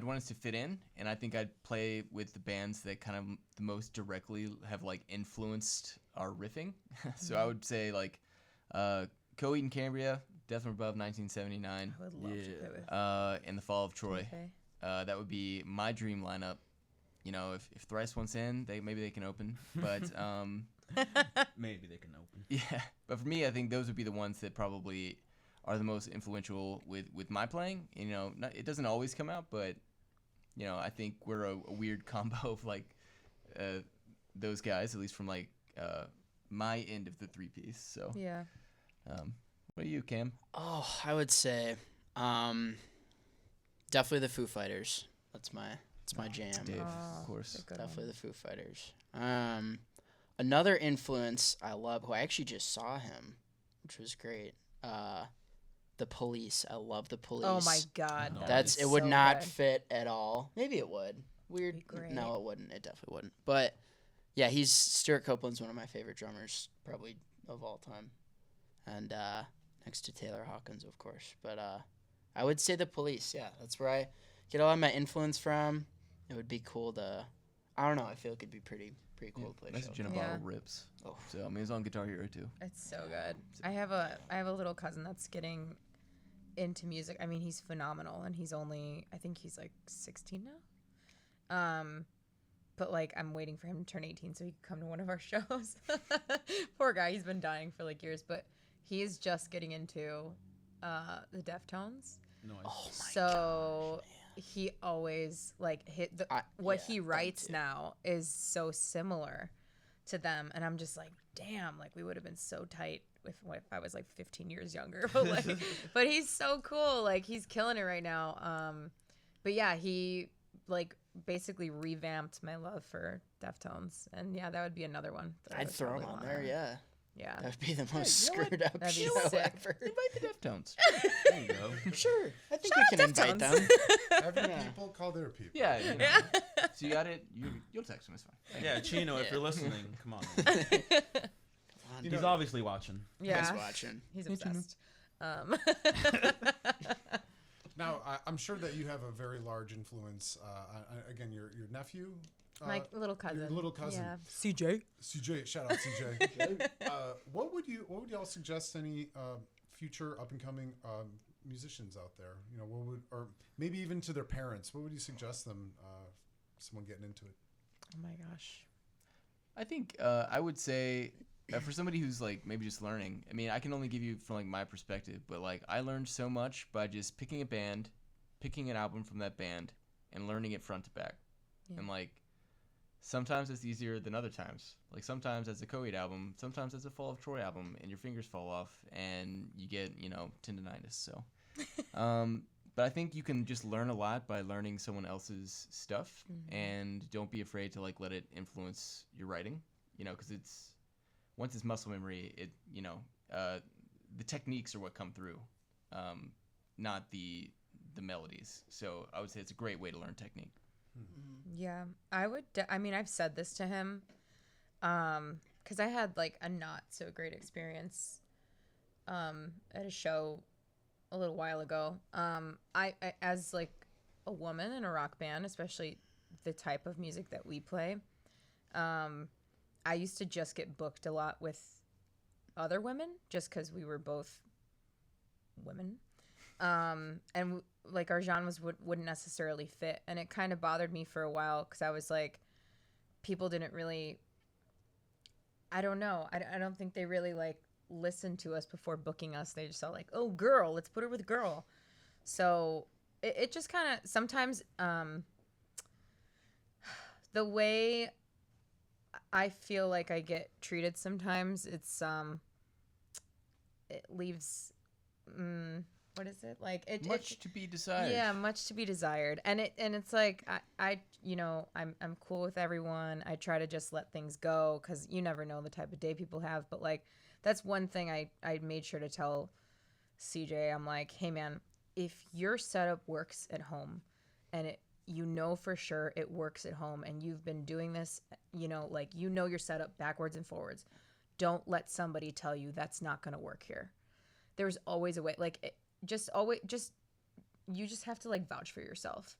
Speaker 5: want us to fit in, and I think I'd play with the bands that kind of the most directly have like influenced our riffing. So I would say like Coheed and Cambria, Death from Above 1979,
Speaker 1: I would love to
Speaker 2: Yeah.
Speaker 1: play with.
Speaker 5: and The Fall of Troy.
Speaker 1: Okay.
Speaker 5: That would be my dream lineup. If Thrice wants in, maybe they can open, but
Speaker 2: Maybe they can open.
Speaker 5: yeah. But for me, I think those would be the ones that probably are the most influential with my playing. It doesn't always come out, but I think we're a weird combo of like those guys, at least from like my end of the 3-piece. So
Speaker 1: Yeah.
Speaker 5: what are you, Cam?
Speaker 3: Oh, I would say, definitely the Foo Fighters. It's my jam.
Speaker 5: Dave,
Speaker 1: Oh,
Speaker 5: of course.
Speaker 1: that's a good one.
Speaker 3: Definitely the Foo Fighters. Another influence I love, who I actually just saw him, which was great. The Police. I love the Police.
Speaker 1: Oh my God.
Speaker 2: No.
Speaker 1: that
Speaker 3: It
Speaker 1: is
Speaker 3: would
Speaker 1: so
Speaker 3: not
Speaker 1: good.
Speaker 3: fit at all. Maybe it would. Weird.
Speaker 1: Be great.
Speaker 3: No, it wouldn't. It definitely wouldn't. But yeah, Stuart Copeland's one of my favorite drummers, probably of all time, and next to Taylor Hawkins, of course. But I would say the Police. Yeah, that's where I get a lot of my influence from. It would be cool to. I don't know. I feel like it'd be pretty cool to play.
Speaker 5: Nice
Speaker 3: show.
Speaker 5: Gin and
Speaker 1: Yeah.
Speaker 5: Bottle rips.
Speaker 3: Oh.
Speaker 5: So I mean, it's on Guitar Hero too.
Speaker 1: It's so good. I have a little cousin that's getting into music. I mean, he's phenomenal, and I think he's like 16 now. But like I'm waiting for him to turn 18 so he can come to one of our shows. Poor guy, he's been dying for like years, but he is just getting into the Deftones.
Speaker 2: No,
Speaker 3: Oh my
Speaker 1: So
Speaker 3: gosh,
Speaker 1: he always like hit the
Speaker 3: yeah,
Speaker 1: he
Speaker 3: them
Speaker 1: writes
Speaker 3: too.
Speaker 1: now is so similar to them, and I'm just like, damn, like we would have been so tight if I was like 15 years younger. But like, but he's so cool, like he's killing it right now. But yeah, he like basically revamped my love for Deftones, and yeah, that would be another one. That I
Speaker 3: I'd
Speaker 1: would
Speaker 3: throw him
Speaker 1: probably
Speaker 3: on
Speaker 1: wanna-
Speaker 3: there. Yeah,
Speaker 1: Yeah.
Speaker 3: that would be the most
Speaker 5: you know what?
Speaker 3: screwed up
Speaker 1: That'd be
Speaker 3: show
Speaker 1: sick.
Speaker 3: ever.
Speaker 5: Invite the Deftones.
Speaker 2: there you go.
Speaker 3: Sure, I think
Speaker 1: Shout
Speaker 3: we
Speaker 1: out
Speaker 3: can invite
Speaker 1: Deftones.
Speaker 3: them.
Speaker 4: Every
Speaker 3: Yeah.
Speaker 4: people call their people.
Speaker 5: Yeah. You know.
Speaker 1: Yeah.
Speaker 5: So you got it. You'll text him. It's fine.
Speaker 2: Yeah, Chino, if
Speaker 3: Yeah.
Speaker 2: you're listening, come on.
Speaker 4: You
Speaker 2: He's
Speaker 4: know-
Speaker 2: obviously watching.
Speaker 1: Yeah.
Speaker 3: He's watching.
Speaker 1: He's
Speaker 5: Hey, Tuna.
Speaker 1: obsessed.
Speaker 4: Now, I'm sure that you have a very large influence. Again, your nephew,
Speaker 1: My little cousin.
Speaker 4: your little cousin.
Speaker 1: Yeah. CJ.
Speaker 4: CJ. Shout out CJ. What would y'all suggest any future up and coming musicians out there? You know, or maybe even to their parents? What would you suggest them? Someone getting into it.
Speaker 1: Oh my gosh.
Speaker 5: I think I would say for somebody who's like maybe just learning. I mean, I can only give you from like my perspective, but like I learned so much by just picking a band, picking an album from that band, and learning it front to back.
Speaker 1: Yeah.
Speaker 5: And like sometimes it's easier than other times. Like sometimes it's a Coheed album, sometimes it's a Fall of Troy album, and your fingers fall off and you get tendonitis. So, but I think you can just learn a lot by learning someone else's stuff, and don't be afraid to like let it influence your writing. Because it's once it's muscle memory, the techniques are what come through, not the melodies. So I would say it's a great way to learn technique.
Speaker 1: Yeah, I would. I mean, I've said this to him, because I had like a not so great experience, at a show a little while ago. I as like a woman in a rock band, especially the type of music that we play, I used to just get booked a lot with other women just because we were both women. And like our genres wouldn't necessarily fit, and it kind of bothered me for a while because I was like, people didn't really, I don't know, I don't think they really like listened to us before booking us. They just saw like, oh girl, let's put her with a girl. So it just kind of sometimes the way I feel like I get treated sometimes, it's it leaves what is it like
Speaker 5: Much to be desired.
Speaker 1: yeah, much to be desired. And it's like I'm cool with everyone. I try to just let things go because you never know the type of day people have. But like that's one thing I made sure to tell CJ. I'm like, hey man, if your setup works at home and for sure it works at home and you've been doing this, your setup backwards and forwards, don't let somebody tell you that's not going to work here. There's always a way. Like you just have to like vouch for yourself,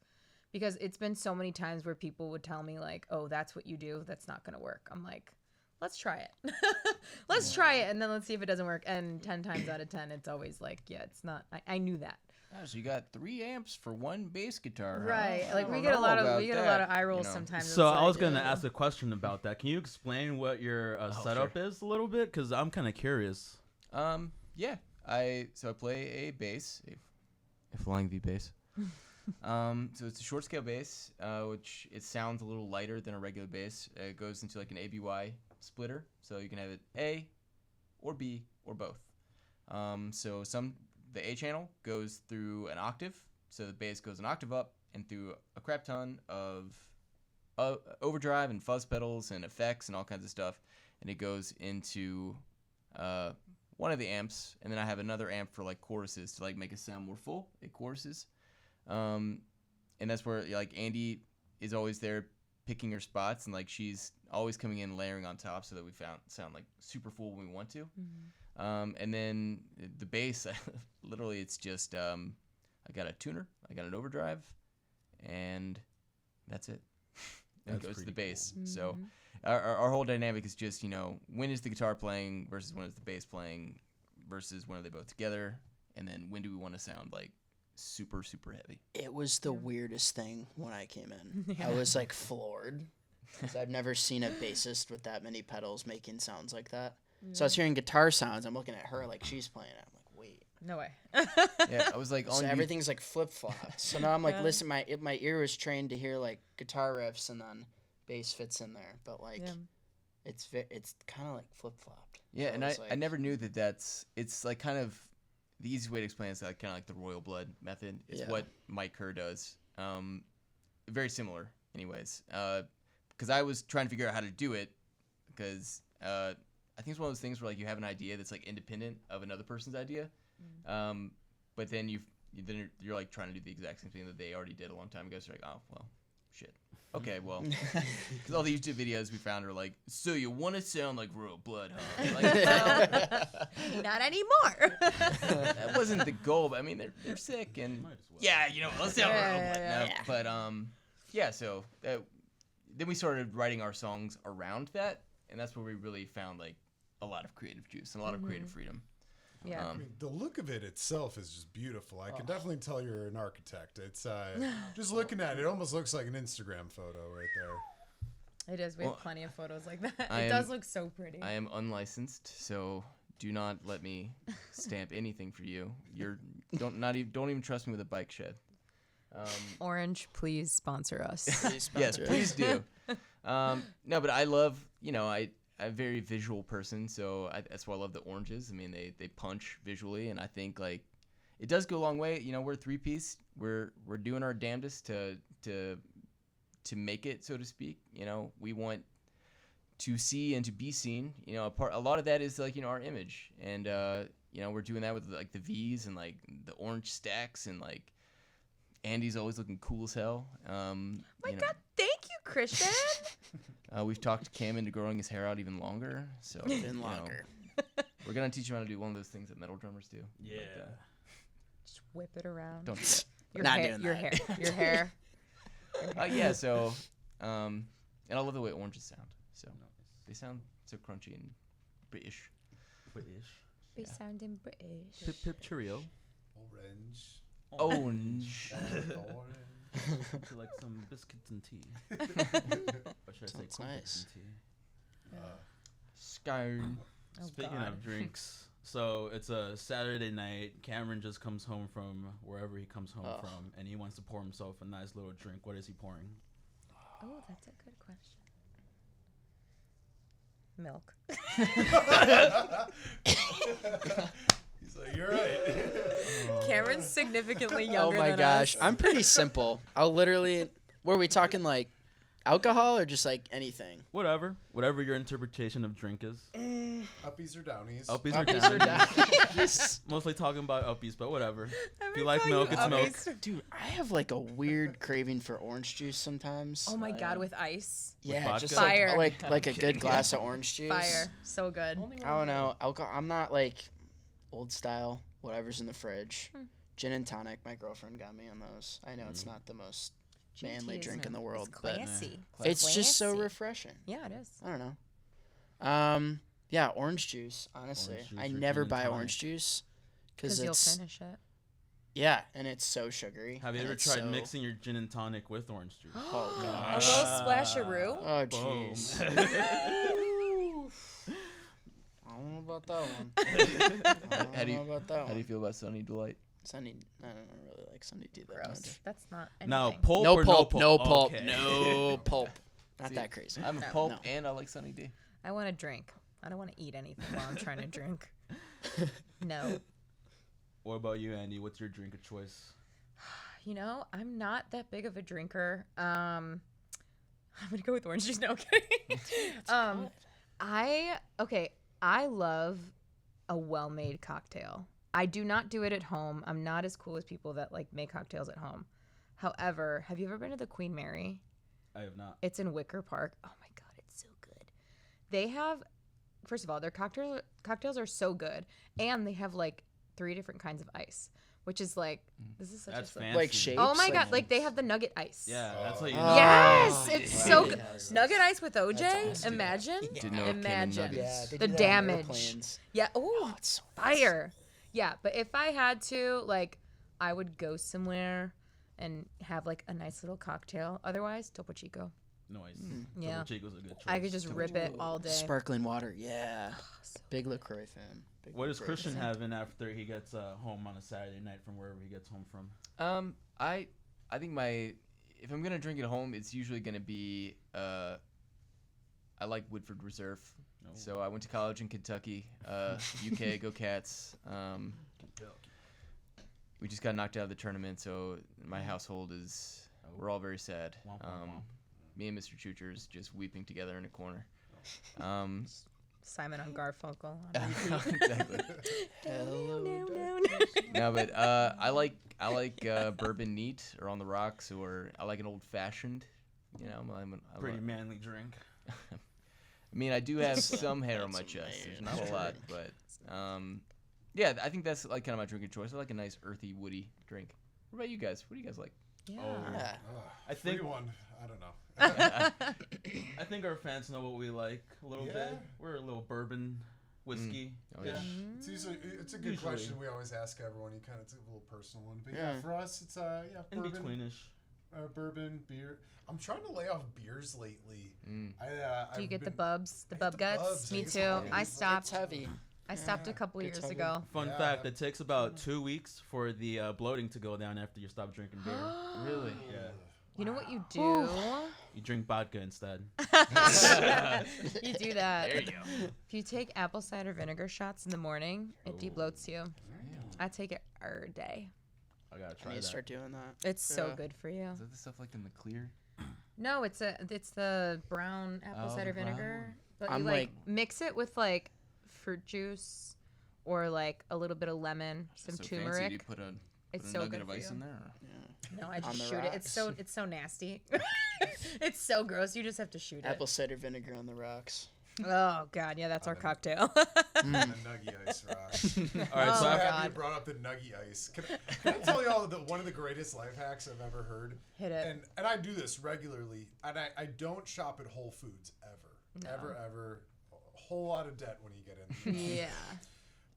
Speaker 1: because it's been so many times where people would tell me like, oh, that's what you do, that's not going to work. I'm like, let's try it. Let's try it, and then let's see if it doesn't work. And 10 times out of 10 it's always like, yeah, it's not. I knew that.
Speaker 5: Oh, so you got 3 amps for 1 bass guitar, huh?
Speaker 1: Right.
Speaker 5: I
Speaker 1: Like
Speaker 5: don't
Speaker 1: we get a
Speaker 5: know
Speaker 1: lot of
Speaker 5: about that,
Speaker 1: eye rolls
Speaker 5: you know.
Speaker 1: sometimes.
Speaker 2: So
Speaker 1: It's
Speaker 2: I was
Speaker 1: like,
Speaker 2: gonna
Speaker 1: ew.
Speaker 2: ask a question about that. Can you explain what your setup is a little bit? Because I'm kind of curious.
Speaker 5: Yeah. I play a bass, a flying V bass. So it's a short scale bass, which it sounds a little lighter than a regular bass. It goes into like an ABY splitter, so you can have it A, or B, or both. So the A channel goes through an octave, so the bass goes an octave up and through a crap ton of overdrive and fuzz pedals and effects and all kinds of stuff, and it goes into one of the amps, and then I have another amp for like choruses to like make it sound more full at choruses. And that's where like Andy is always there picking her spots, and like she's always coming in layering on top so that we sound like super full when we want to. And then the bass, literally it's just I got a tuner, I got an overdrive, and that's it. And it
Speaker 2: That's
Speaker 5: goes to the
Speaker 2: pretty
Speaker 5: bass. So our whole dynamic is just, when is the guitar playing versus when is the bass playing versus when are they both together, and then when do we want to sound like super, super heavy.
Speaker 3: It was the weirdest thing when I came in. I was like floored, because I've never seen a bassist with that many pedals making sounds like that. So I was hearing guitar sounds. I'm looking at her like she's playing it. I'm like, wait.
Speaker 1: No way.
Speaker 5: Yeah, I was like,
Speaker 3: So
Speaker 5: on
Speaker 3: everything's like flip flopped. So now I'm like,
Speaker 1: Yeah.
Speaker 3: listen, my ear was trained to hear like guitar riffs and then bass fits in there, but like
Speaker 1: Yeah.
Speaker 3: it's kind of like flip flopped.
Speaker 5: Yeah,
Speaker 3: So
Speaker 5: and
Speaker 3: it's
Speaker 5: I
Speaker 3: like-
Speaker 5: never knew it's like kind of the easy way to explain it's like kind of like the royal blood method. It's
Speaker 3: Yeah.
Speaker 5: what Mike Kerr does. Very similar, anyways. Because I was trying to figure out how to do it, because I think it's one of those things where like you have an idea that's like independent of another person's idea, but then you're like trying to do the exact same thing that they already did a long time ago. So you're like, oh well, shit. Okay, well, because all the YouTube videos we found are like, so you want to sound like royal blood, huh? Like, well,
Speaker 1: Not anymore.
Speaker 5: that wasn't the goal. But I mean, they're sick, and
Speaker 2: Might as well.
Speaker 5: yeah, let's sound royal
Speaker 1: Yeah,
Speaker 5: blood.
Speaker 1: yeah,
Speaker 5: No,
Speaker 3: yeah.
Speaker 5: but yeah. So then we started writing our songs around that, and that's where we really found like a lot of creative juice and a lot of creative freedom.
Speaker 1: Yeah.
Speaker 4: I mean, the look of it itself is just beautiful. I can definitely tell you're an architect. It's just looking at it, it almost looks like an Instagram photo right there.
Speaker 1: It is. We have
Speaker 5: Well,
Speaker 1: plenty of photos like that.
Speaker 5: I
Speaker 1: It
Speaker 5: am-
Speaker 1: does look so pretty.
Speaker 5: I am unlicensed, so do not let me stamp anything for you. Don't even trust me with a bike shed.
Speaker 1: Orange, please sponsor us.
Speaker 3: Please
Speaker 5: Yes,
Speaker 3: sponsor us.
Speaker 5: please do. No, but I love, I'm a very visual person, so that's why I love the oranges. I mean, they punch visually, and I think like it does go a long way. We're a three-piece. We're doing our damnedest to make it, so to speak. We want to see and to be seen. A lot of that is like our image, and we're doing that with like the V's and like the orange stacks, and like Andy's always looking cool as hell.
Speaker 1: My God, thank you, Christian.
Speaker 5: We've talked Cam into growing his hair out even longer. So
Speaker 3: Even longer.
Speaker 5: we're gonna teach him how to do one of those things that metal drummers do.
Speaker 2: Yeah.
Speaker 1: Just whip it around.
Speaker 5: Don't do that.
Speaker 1: Your
Speaker 3: Not
Speaker 1: hair,
Speaker 3: doing
Speaker 1: your
Speaker 3: that.
Speaker 1: hair. Your hair.
Speaker 5: Yeah. So, and I love the way oranges sound. So they sound so crunchy and British.
Speaker 2: British.
Speaker 1: They sound in British.
Speaker 2: Pip pip cheerio.
Speaker 4: Orange.
Speaker 5: Orange.
Speaker 4: Orange.
Speaker 2: Would you like some biscuits and tea? Or should I say
Speaker 3: Sounds
Speaker 2: cornflakes
Speaker 3: nice.
Speaker 2: and tea?
Speaker 5: Scone.
Speaker 1: Oh,
Speaker 2: Speaking
Speaker 1: God.
Speaker 2: of drinks, so it's a Saturday night. Cameron just comes home from wherever he comes home
Speaker 3: Ugh.
Speaker 2: from, and he wants to pour himself a nice little drink. What is he pouring?
Speaker 1: Oh, that's a good question. Milk.
Speaker 4: He's like, you're right.
Speaker 1: Cameron's significantly
Speaker 3: Oh
Speaker 1: younger
Speaker 3: my
Speaker 1: than
Speaker 3: gosh,
Speaker 1: us.
Speaker 3: I'm pretty simple. I'll literally. Were we talking like alcohol or just like anything?
Speaker 2: Whatever your interpretation of drink is.
Speaker 4: Uppies or downies?
Speaker 2: Uppies or
Speaker 3: Uppies or
Speaker 2: downies?
Speaker 3: downs?
Speaker 2: Mostly talking about uppies, but whatever.
Speaker 1: I've
Speaker 2: If
Speaker 1: been
Speaker 2: you like
Speaker 1: calling
Speaker 2: milk,
Speaker 1: you
Speaker 2: it's milk.
Speaker 1: uppies.
Speaker 3: Dude, I have like a weird craving for orange juice sometimes.
Speaker 1: Oh my
Speaker 3: Like,
Speaker 1: God, with ice.
Speaker 3: yeah,
Speaker 2: vodka?
Speaker 3: just
Speaker 1: Fire.
Speaker 3: like a good glass of orange juice.
Speaker 1: Fire. So good.
Speaker 3: I don't know. Alcohol. I'm not like old style. Whatever's in the fridge. Gin and tonic. My girlfriend got me on those. I know it's not the most manly
Speaker 1: GT is
Speaker 3: drink in the world,
Speaker 1: It's
Speaker 3: but
Speaker 1: classy.
Speaker 3: it's just so
Speaker 1: Classy.
Speaker 3: refreshing.
Speaker 1: Yeah, it is.
Speaker 3: I don't know. Yeah, orange juice. Honestly,
Speaker 2: Orange juice
Speaker 3: I
Speaker 2: or
Speaker 3: never
Speaker 2: gin and
Speaker 3: buy
Speaker 2: tonic.
Speaker 3: orange juice
Speaker 1: Because
Speaker 3: because
Speaker 1: you'll
Speaker 3: it's
Speaker 1: finish it.
Speaker 3: yeah, and it's so sugary.
Speaker 2: Have you
Speaker 3: and
Speaker 2: ever
Speaker 3: it's
Speaker 2: tried
Speaker 3: so-
Speaker 2: mixing your gin and tonic with orange juice?
Speaker 3: Oh
Speaker 1: A
Speaker 3: gosh.
Speaker 1: little splasharoo.
Speaker 3: Oh
Speaker 2: Boom.
Speaker 3: jeez. I don't know about that one. I
Speaker 5: How do you-
Speaker 3: don't know about that
Speaker 5: How do you
Speaker 3: one.
Speaker 5: feel about Sunny Delight?
Speaker 3: Sunny, I don't really like Sunny D that
Speaker 1: Gross.
Speaker 3: much.
Speaker 1: That's not anything.
Speaker 2: Now, pulp
Speaker 3: No
Speaker 2: or
Speaker 3: pulp,
Speaker 2: no
Speaker 3: no
Speaker 2: pulp?
Speaker 3: pulp,
Speaker 2: Okay.
Speaker 3: no pulp. Not
Speaker 5: See,
Speaker 3: that crazy.
Speaker 5: I'm a
Speaker 1: No.
Speaker 5: pulp
Speaker 3: No.
Speaker 5: and I like Sunny D.
Speaker 1: I want to drink. I don't want to eat anything while I'm trying to drink. No.
Speaker 2: What about you, Andy? What's your drink of choice?
Speaker 1: I'm not that big of a drinker. I'm gonna go with orange juice. No, kidding. I love a well-made cocktail. I do not do it at home. I'm not as cool as people that like make cocktails at home. However, have you ever been to the Queen Mary?
Speaker 2: I have not.
Speaker 1: It's in Wicker Park. Oh my God, it's so good. They have, first of all, their cocktails are so good, and they have like 3 different kinds of ice, which is like this is such
Speaker 2: That's
Speaker 1: a
Speaker 2: fancy.
Speaker 3: Like shapes.
Speaker 1: oh my
Speaker 3: like-
Speaker 1: God, like they have the nugget ice.
Speaker 2: Yeah, that's what you
Speaker 4: Oh.
Speaker 2: know.
Speaker 1: Yes,
Speaker 3: Oh,
Speaker 1: it's
Speaker 3: dude.
Speaker 1: so
Speaker 3: Yeah.
Speaker 1: good. Nugget ice with OJ.
Speaker 3: That's awesome.
Speaker 1: Imagine.
Speaker 5: Didn't know it came in
Speaker 1: Imagine.
Speaker 5: nuggets.
Speaker 3: Yeah, they
Speaker 1: The
Speaker 3: do that on
Speaker 1: damage.
Speaker 3: airplanes.
Speaker 1: Yeah. Oh,
Speaker 3: It's so
Speaker 1: fire. Yeah, but if I had to, like, I would go somewhere and have like a nice little cocktail. Otherwise, Topo Chico.
Speaker 2: noise.
Speaker 1: Yeah.
Speaker 2: Topo Chico's a good choice.
Speaker 1: I could just rip it all day.
Speaker 3: Sparkling water, yeah. Big LaCroix fan. Big
Speaker 2: What is
Speaker 3: LaCroix
Speaker 2: Christian
Speaker 3: fan.
Speaker 2: having after he gets home on a Saturday night from wherever he gets home from?
Speaker 5: I think if I'm gonna drink at home, it's usually gonna be I like Woodford Reserve.
Speaker 2: Oh.
Speaker 5: So I went to college in Kentucky, UK, go Cats. We just got knocked out of the tournament, so my household we're all very sad.
Speaker 2: Womp, womp, womp.
Speaker 5: Me and Mr. Choocher's just weeping together in a corner.
Speaker 1: Simon on Garfunkel. On
Speaker 5: Exactly.
Speaker 3: Hello,
Speaker 5: No, but I like bourbon neat or on the rocks, or I like an old fashioned. You know,
Speaker 2: Pretty manly drink.
Speaker 5: I mean, I do have some hair on my
Speaker 3: That's
Speaker 5: chest. There's
Speaker 3: amazing.
Speaker 5: not a lot, but yeah, I think that's like kind of my drinking choice. I like a nice earthy, woody drink. What about you guys? What do you guys like?
Speaker 1: Yeah.
Speaker 3: Yeah.
Speaker 2: I think
Speaker 4: Free one. I don't know.
Speaker 2: I think our fans know what we like a little
Speaker 4: Yeah.
Speaker 2: bit. We're a little bourbon whiskey.
Speaker 5: Oh,
Speaker 4: Yeah,
Speaker 5: yeah.
Speaker 4: it's a good
Speaker 2: Usually.
Speaker 4: question. We always ask everyone. You kind of, it's a little personal one, but
Speaker 3: Yeah.
Speaker 4: yeah, for us, it's
Speaker 2: In
Speaker 4: bourbon,
Speaker 2: betweenish.
Speaker 4: bourbon, beer. I'm trying to lay off beers lately.
Speaker 5: Mm.
Speaker 1: Do you get the
Speaker 4: bubs?
Speaker 1: bubs? The bub guts?
Speaker 4: bubs.
Speaker 1: Me
Speaker 4: It's
Speaker 1: too.
Speaker 4: heavy.
Speaker 1: I
Speaker 4: It's
Speaker 1: stopped.
Speaker 3: It's heavy.
Speaker 1: I stopped a couple
Speaker 3: It's
Speaker 1: years
Speaker 3: heavy.
Speaker 1: ago.
Speaker 2: Fun
Speaker 4: Yeah.
Speaker 2: fact: it takes about 2 weeks for the bloating to go down after you stop drinking beer.
Speaker 5: Really?
Speaker 2: Yeah,
Speaker 1: You know what you do?
Speaker 2: you drink vodka instead.
Speaker 1: You do that.
Speaker 5: There you go.
Speaker 1: If you take apple cider vinegar shots in the morning, it debloats you. I take it every day.
Speaker 2: I gotta
Speaker 3: I
Speaker 2: try
Speaker 3: need
Speaker 2: that.
Speaker 3: to start doing that.
Speaker 1: It's so
Speaker 3: Yeah.
Speaker 1: good for you.
Speaker 5: Is that the stuff like in the clear?
Speaker 1: No, it's the brown apple
Speaker 5: Oh,
Speaker 1: cider
Speaker 5: the brown
Speaker 1: vinegar.
Speaker 5: one.
Speaker 1: But
Speaker 3: I'm
Speaker 1: you like
Speaker 3: like-
Speaker 1: mix it with like fruit juice or like a little bit of lemon, some
Speaker 5: So fancy, do you
Speaker 1: turmeric.
Speaker 5: put a
Speaker 1: It's
Speaker 5: a
Speaker 1: so
Speaker 5: nugget
Speaker 1: good
Speaker 5: of
Speaker 1: for
Speaker 5: ice
Speaker 1: you.
Speaker 5: in there? Or?
Speaker 1: No, I
Speaker 3: On
Speaker 1: just
Speaker 3: the
Speaker 1: shoot it. It's
Speaker 3: rocks.
Speaker 1: so nasty. It's so gross. You just have to shoot it.
Speaker 3: Apple cider vinegar on the rocks.
Speaker 1: Oh god, yeah, that's our cocktail.
Speaker 4: And the nuggy ice rock.
Speaker 2: All right,
Speaker 1: Oh,
Speaker 2: so
Speaker 4: I'm
Speaker 2: after,
Speaker 4: happy you
Speaker 1: God.
Speaker 4: brought up the nuggy ice. Can I tell y'all that one of the greatest life hacks I've ever heard?
Speaker 1: Hit it.
Speaker 4: And I do this regularly, and I don't shop at Whole Foods ever.
Speaker 1: No.
Speaker 4: Ever. A whole lot of debt when you get in there.
Speaker 1: Yeah.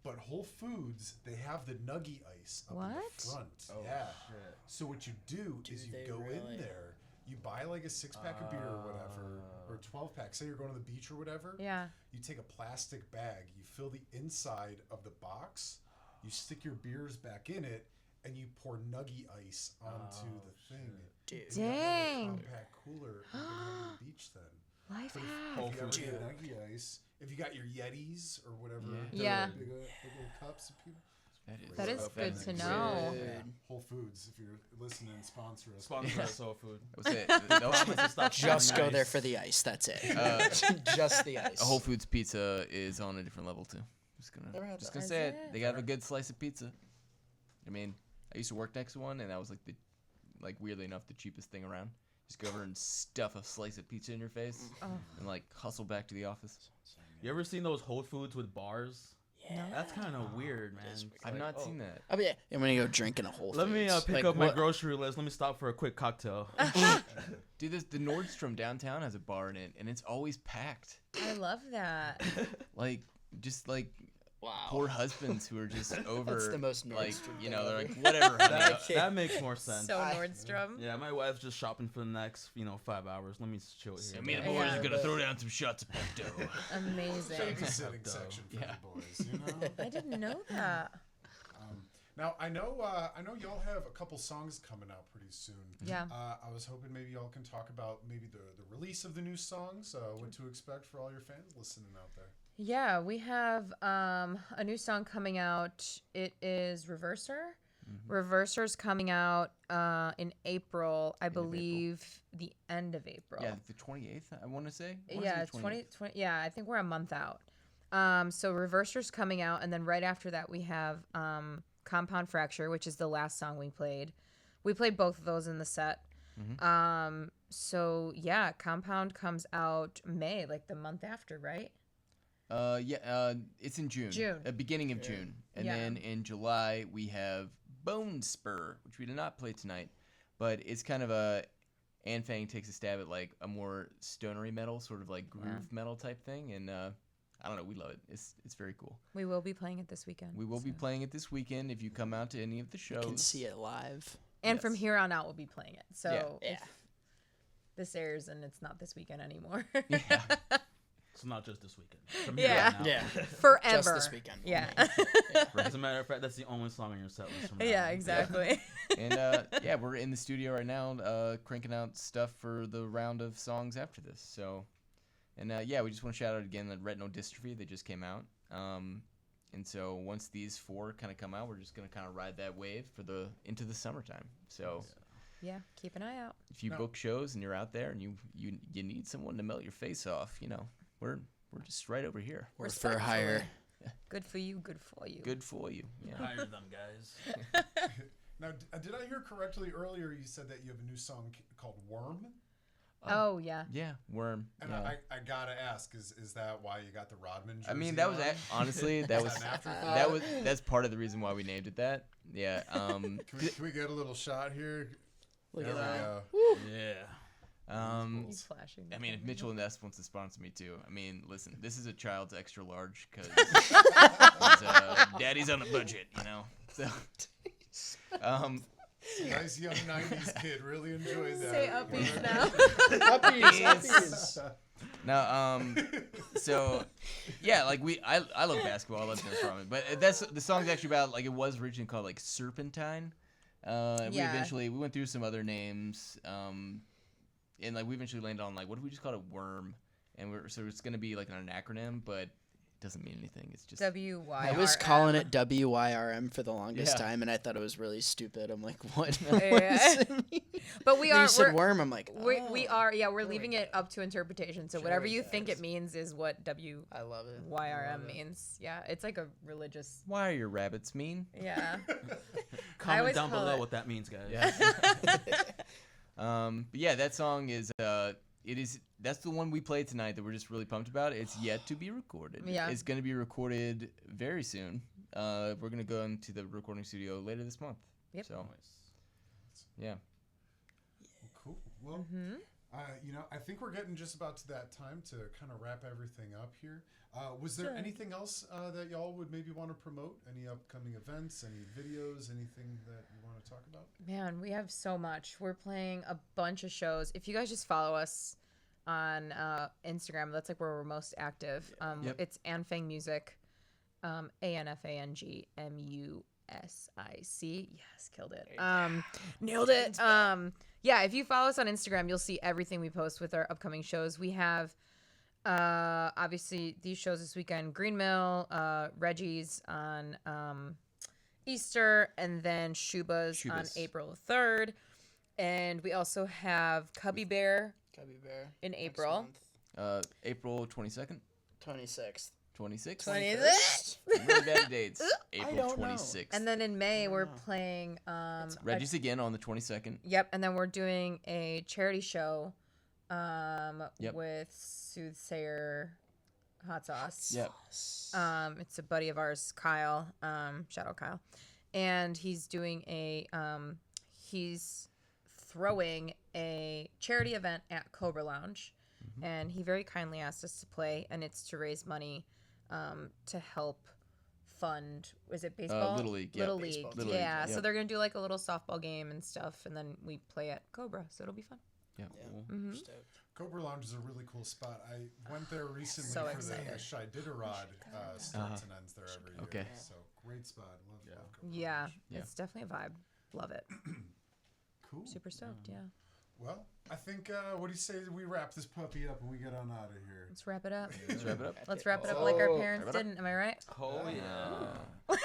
Speaker 4: But Whole Foods, they have the nuggy ice up in
Speaker 1: What?
Speaker 4: the front. yeah. So what you do is you
Speaker 3: they
Speaker 4: go
Speaker 3: really?
Speaker 4: in there, you buy like a 6-pack of beer or whatever, or a 12-pack. Say you're going to the beach or whatever.
Speaker 1: Yeah.
Speaker 4: You take a plastic bag, you fill the inside of the box, you stick your beers back in it, and you pour nuggy ice onto the thing.
Speaker 3: Dude.
Speaker 4: You have like a
Speaker 1: Dang.
Speaker 4: compact cooler. You can have the beach then.
Speaker 1: Life
Speaker 4: But
Speaker 1: hack.
Speaker 4: if you ever
Speaker 3: Dude.
Speaker 4: get nuggy ice, if you got your Yetis or whatever,
Speaker 1: Yeah.
Speaker 4: big old cups of people.
Speaker 1: That is
Speaker 2: So
Speaker 1: good to
Speaker 2: fancy.
Speaker 1: know.
Speaker 3: Dude.
Speaker 4: Yeah. Whole Foods, if you're listening, sponsor us.
Speaker 2: sponsor us soul food.
Speaker 5: That was it. That was-
Speaker 3: Just go
Speaker 2: Nice.
Speaker 3: there for the ice. That's it. Just the ice.
Speaker 5: A Whole Foods pizza is on a different level too.
Speaker 3: Never had
Speaker 5: Just
Speaker 3: that.
Speaker 5: gonna
Speaker 1: Is
Speaker 5: say it.
Speaker 1: it?
Speaker 5: They got a good slice of pizza. I mean, I used to work next to one, and that was like weirdly enough, the cheapest thing around. Just go over and stuff a slice of pizza in your face,
Speaker 1: Oh.
Speaker 5: and like hustle back to the office.
Speaker 2: You ever seen those Whole Foods with bars?
Speaker 3: Yeah.
Speaker 2: That's kind of weird, man.
Speaker 3: is
Speaker 2: It's
Speaker 5: I've
Speaker 2: like,
Speaker 5: not
Speaker 2: oh.
Speaker 5: seen that.
Speaker 3: Oh yeah, and when you go drinking a Whole
Speaker 2: Let me
Speaker 3: Foods,
Speaker 2: pick
Speaker 3: like,
Speaker 2: up my
Speaker 3: what-
Speaker 2: grocery list. Let me stop for a quick cocktail.
Speaker 5: Dude, the Nordstrom downtown has a bar in it, and it's always packed.
Speaker 1: I love that.
Speaker 5: Like just like
Speaker 3: Wow.
Speaker 5: poor husbands who are just over.
Speaker 3: That's the most
Speaker 5: like
Speaker 3: Nordstrom
Speaker 5: you
Speaker 3: thing
Speaker 5: know they're
Speaker 3: ever.
Speaker 5: like whatever. honey,
Speaker 2: that makes more sense.
Speaker 1: So
Speaker 3: I-
Speaker 1: Nordstrom.
Speaker 2: Yeah, my wife's just shopping for the next 5 hours. Let me chill here.
Speaker 5: So me and the
Speaker 1: Yeah.
Speaker 5: boys
Speaker 1: Yeah.
Speaker 5: are gonna throw down some shots of Pepto.
Speaker 1: Amazing.
Speaker 4: Babysitting
Speaker 2: Though.
Speaker 4: section for
Speaker 5: Yeah.
Speaker 4: the boys, you know.
Speaker 1: I didn't know that.
Speaker 4: Now I know y'all have a couple songs coming out pretty soon.
Speaker 1: Yeah.
Speaker 4: I was hoping maybe y'all can talk about maybe the release of the new songs, what to expect for all your fans listening out there.
Speaker 1: Yeah, we have a new song coming out. It is Reverser. Reverser's coming out in April, I believe, the end of April.
Speaker 5: Yeah, the 28th. I want to say. I wanna
Speaker 1: Yeah,
Speaker 5: say the
Speaker 1: 20. Yeah, I think we're a month out. So Reverser's coming out, and then right after that we have Compound Fracture, which is the last song we played. We played both of those in the set. So yeah, Compound comes out May, like the month after, right?
Speaker 5: It's in June.
Speaker 1: June.
Speaker 5: Beginning of June. And
Speaker 1: Yeah.
Speaker 5: then in July, we have Bone Spur, which we did not play tonight. But it's kind of a... ANFANG takes a stab at, like, a more stonery metal, sort of like groove metal type thing. And, I don't know, we love it. It's very cool.
Speaker 1: We will be playing it this weekend.
Speaker 5: We will be playing it this weekend if you come out to any of the shows.
Speaker 3: You can see it live.
Speaker 1: And from
Speaker 5: Yes.
Speaker 1: here on out, we'll be playing it. So
Speaker 3: Yeah.
Speaker 1: if this airs and it's not this weekend anymore.
Speaker 5: Yeah.
Speaker 2: It's not just this weekend. From here
Speaker 1: Yeah.
Speaker 2: on out.
Speaker 3: Yeah.
Speaker 1: Forever.
Speaker 3: Just this weekend.
Speaker 1: Yeah.
Speaker 2: As a matter of fact, that's the only song on your set list. From now
Speaker 1: Yeah,
Speaker 2: on.
Speaker 1: exactly.
Speaker 5: And yeah, we're in the studio right now, cranking out stuff for the round of songs after this. So, and yeah, we just want to shout out again the Retinal Dystrophy that just came out. And so once these 4 kind of come out, we're just gonna kind of ride that wave for into the summertime. So
Speaker 1: Yeah, keep an eye out.
Speaker 5: if you book shows and you're out there and you need someone to melt your face off, we're just right over here.
Speaker 3: We're for hire.
Speaker 1: Good for you, good for you.
Speaker 5: Good for you. Yeah.
Speaker 2: Hire them, guys.
Speaker 4: Now, did I hear correctly earlier? You said that you have a new song called "Worm,"
Speaker 1: Oh, yeah.
Speaker 5: Yeah, Worm.
Speaker 4: and
Speaker 5: Yeah.
Speaker 4: I gotta ask: is that why you got the Rodman jersey?
Speaker 5: I mean, that was
Speaker 4: on?
Speaker 5: honestly
Speaker 4: Is an afterthought?
Speaker 5: that's part of the reason why we named it that. Yeah.
Speaker 4: Can we get a little shot here?
Speaker 3: Look
Speaker 4: There
Speaker 3: at
Speaker 4: we
Speaker 3: that.
Speaker 4: go.
Speaker 2: Yeah.
Speaker 1: He's flashing.
Speaker 5: I mean, if Mitchell and Ness wants to sponsor me too, I mean, listen, this is a child's extra large because daddy's on a budget, So,
Speaker 4: Nice young '90s kid, really enjoyed that.
Speaker 1: Say upbeat now.
Speaker 3: Uppies.
Speaker 5: now, so yeah, like I love basketball, I love Dennis Rodman, but that's the song's actually about like it was originally called like Serpentine. And
Speaker 1: Yeah.
Speaker 5: we went through some other names, and like we eventually landed on like what if we just called it Worm, and so it's gonna be like an acronym, but it doesn't mean anything. It's just
Speaker 1: WYRM.
Speaker 3: I was calling it WYRM for the longest
Speaker 5: Yeah.
Speaker 3: time, and I thought it was really stupid. I'm like, what?
Speaker 1: Yeah. But we
Speaker 3: Then
Speaker 1: are.
Speaker 3: you said
Speaker 1: we're-
Speaker 3: worm. I'm like,
Speaker 1: We
Speaker 3: oh,
Speaker 1: are, yeah, we're
Speaker 3: there
Speaker 1: leaving
Speaker 3: we
Speaker 1: it
Speaker 3: go.
Speaker 1: up to interpretation. So whatever
Speaker 3: Sure,
Speaker 1: you think
Speaker 3: guys.
Speaker 1: it means is what WYRM
Speaker 3: I love it.
Speaker 1: means. Yeah, it's like a religious.
Speaker 5: why are your rabbits mean?
Speaker 1: Yeah.
Speaker 2: Comment
Speaker 1: always
Speaker 2: down
Speaker 1: call
Speaker 2: below
Speaker 1: it-
Speaker 2: what that means, guys.
Speaker 5: Yeah. But yeah, that song is that's the one we played tonight that we're just really pumped about. It's yet to be recorded.
Speaker 1: Yeah.
Speaker 5: It's going to be recorded very soon. We're going to go into the recording studio later this month.
Speaker 1: Yep.
Speaker 5: So, yeah.
Speaker 4: Cool. Well, I think we're getting just about to that time to kind of wrap everything up here. Was there anything else that y'all would maybe want to promote? Any upcoming events, any videos, anything that you want to talk about?
Speaker 1: Man, we have so much. We're playing a bunch of shows. If you guys just follow us on Instagram, that's like where we're most active.
Speaker 5: Yep.
Speaker 1: It's ANFANG Music, ANFANG MUSIC. Yes, killed it. Nailed it. Yeah, if you follow us on Instagram, you'll see everything we post with our upcoming shows. We have obviously these shows this weekend: Green Mill, Reggie's on Easter, and then Shuba's on
Speaker 5: Shuba's.
Speaker 1: April 3rd. And we also have Cubby Bear
Speaker 3: Cubby Bear.
Speaker 1: in
Speaker 3: next
Speaker 1: April.
Speaker 3: month.
Speaker 5: April 22nd,
Speaker 3: 26th.
Speaker 5: 26th.
Speaker 1: 26th.
Speaker 5: Really bad dates. April
Speaker 3: don't know.
Speaker 5: 26th.
Speaker 1: And then in May, we're
Speaker 3: know.
Speaker 1: playing.
Speaker 5: Reggie's again on the 22nd.
Speaker 1: Yep, and then we're doing a charity show
Speaker 5: Yep.
Speaker 1: with Soothsayer Hot Sauce.
Speaker 5: Yep.
Speaker 1: It's a buddy of ours, Kyle, shout out Kyle. And he's doing he's throwing a charity event at Cobra Lounge. And he very kindly asked us to play, and it's to raise money to help fund, is it baseball?
Speaker 5: Little League, yeah.
Speaker 1: Little
Speaker 3: Baseball
Speaker 1: League,
Speaker 5: Little League,
Speaker 1: yeah. So
Speaker 5: yep.
Speaker 1: they're going to do like a little softball game and stuff, and then we play at Cobra, so it'll be fun.
Speaker 5: Yeah.
Speaker 1: Mhm.
Speaker 3: Stoked.
Speaker 4: Cobra Lounge is a really cool spot. I went there recently
Speaker 1: So
Speaker 4: for
Speaker 1: excited.
Speaker 4: the Shy Diderot starts and ends there every year.
Speaker 5: Okay.
Speaker 4: So great spot. Love Cobra
Speaker 1: Yeah,
Speaker 4: Lounge.
Speaker 5: Yeah.
Speaker 1: it's definitely a vibe. Love it.
Speaker 4: Cool.
Speaker 1: Super stoked, yeah.
Speaker 4: Well, I think, what do you say we wrap this puppy up and we get on out of here?
Speaker 1: Let's wrap it up.
Speaker 5: Let's wrap it up.
Speaker 1: Let's wrap it up like our
Speaker 3: Oh.
Speaker 1: parents
Speaker 5: Wrap it up.
Speaker 1: didn't. Am I right?
Speaker 2: Oh yeah.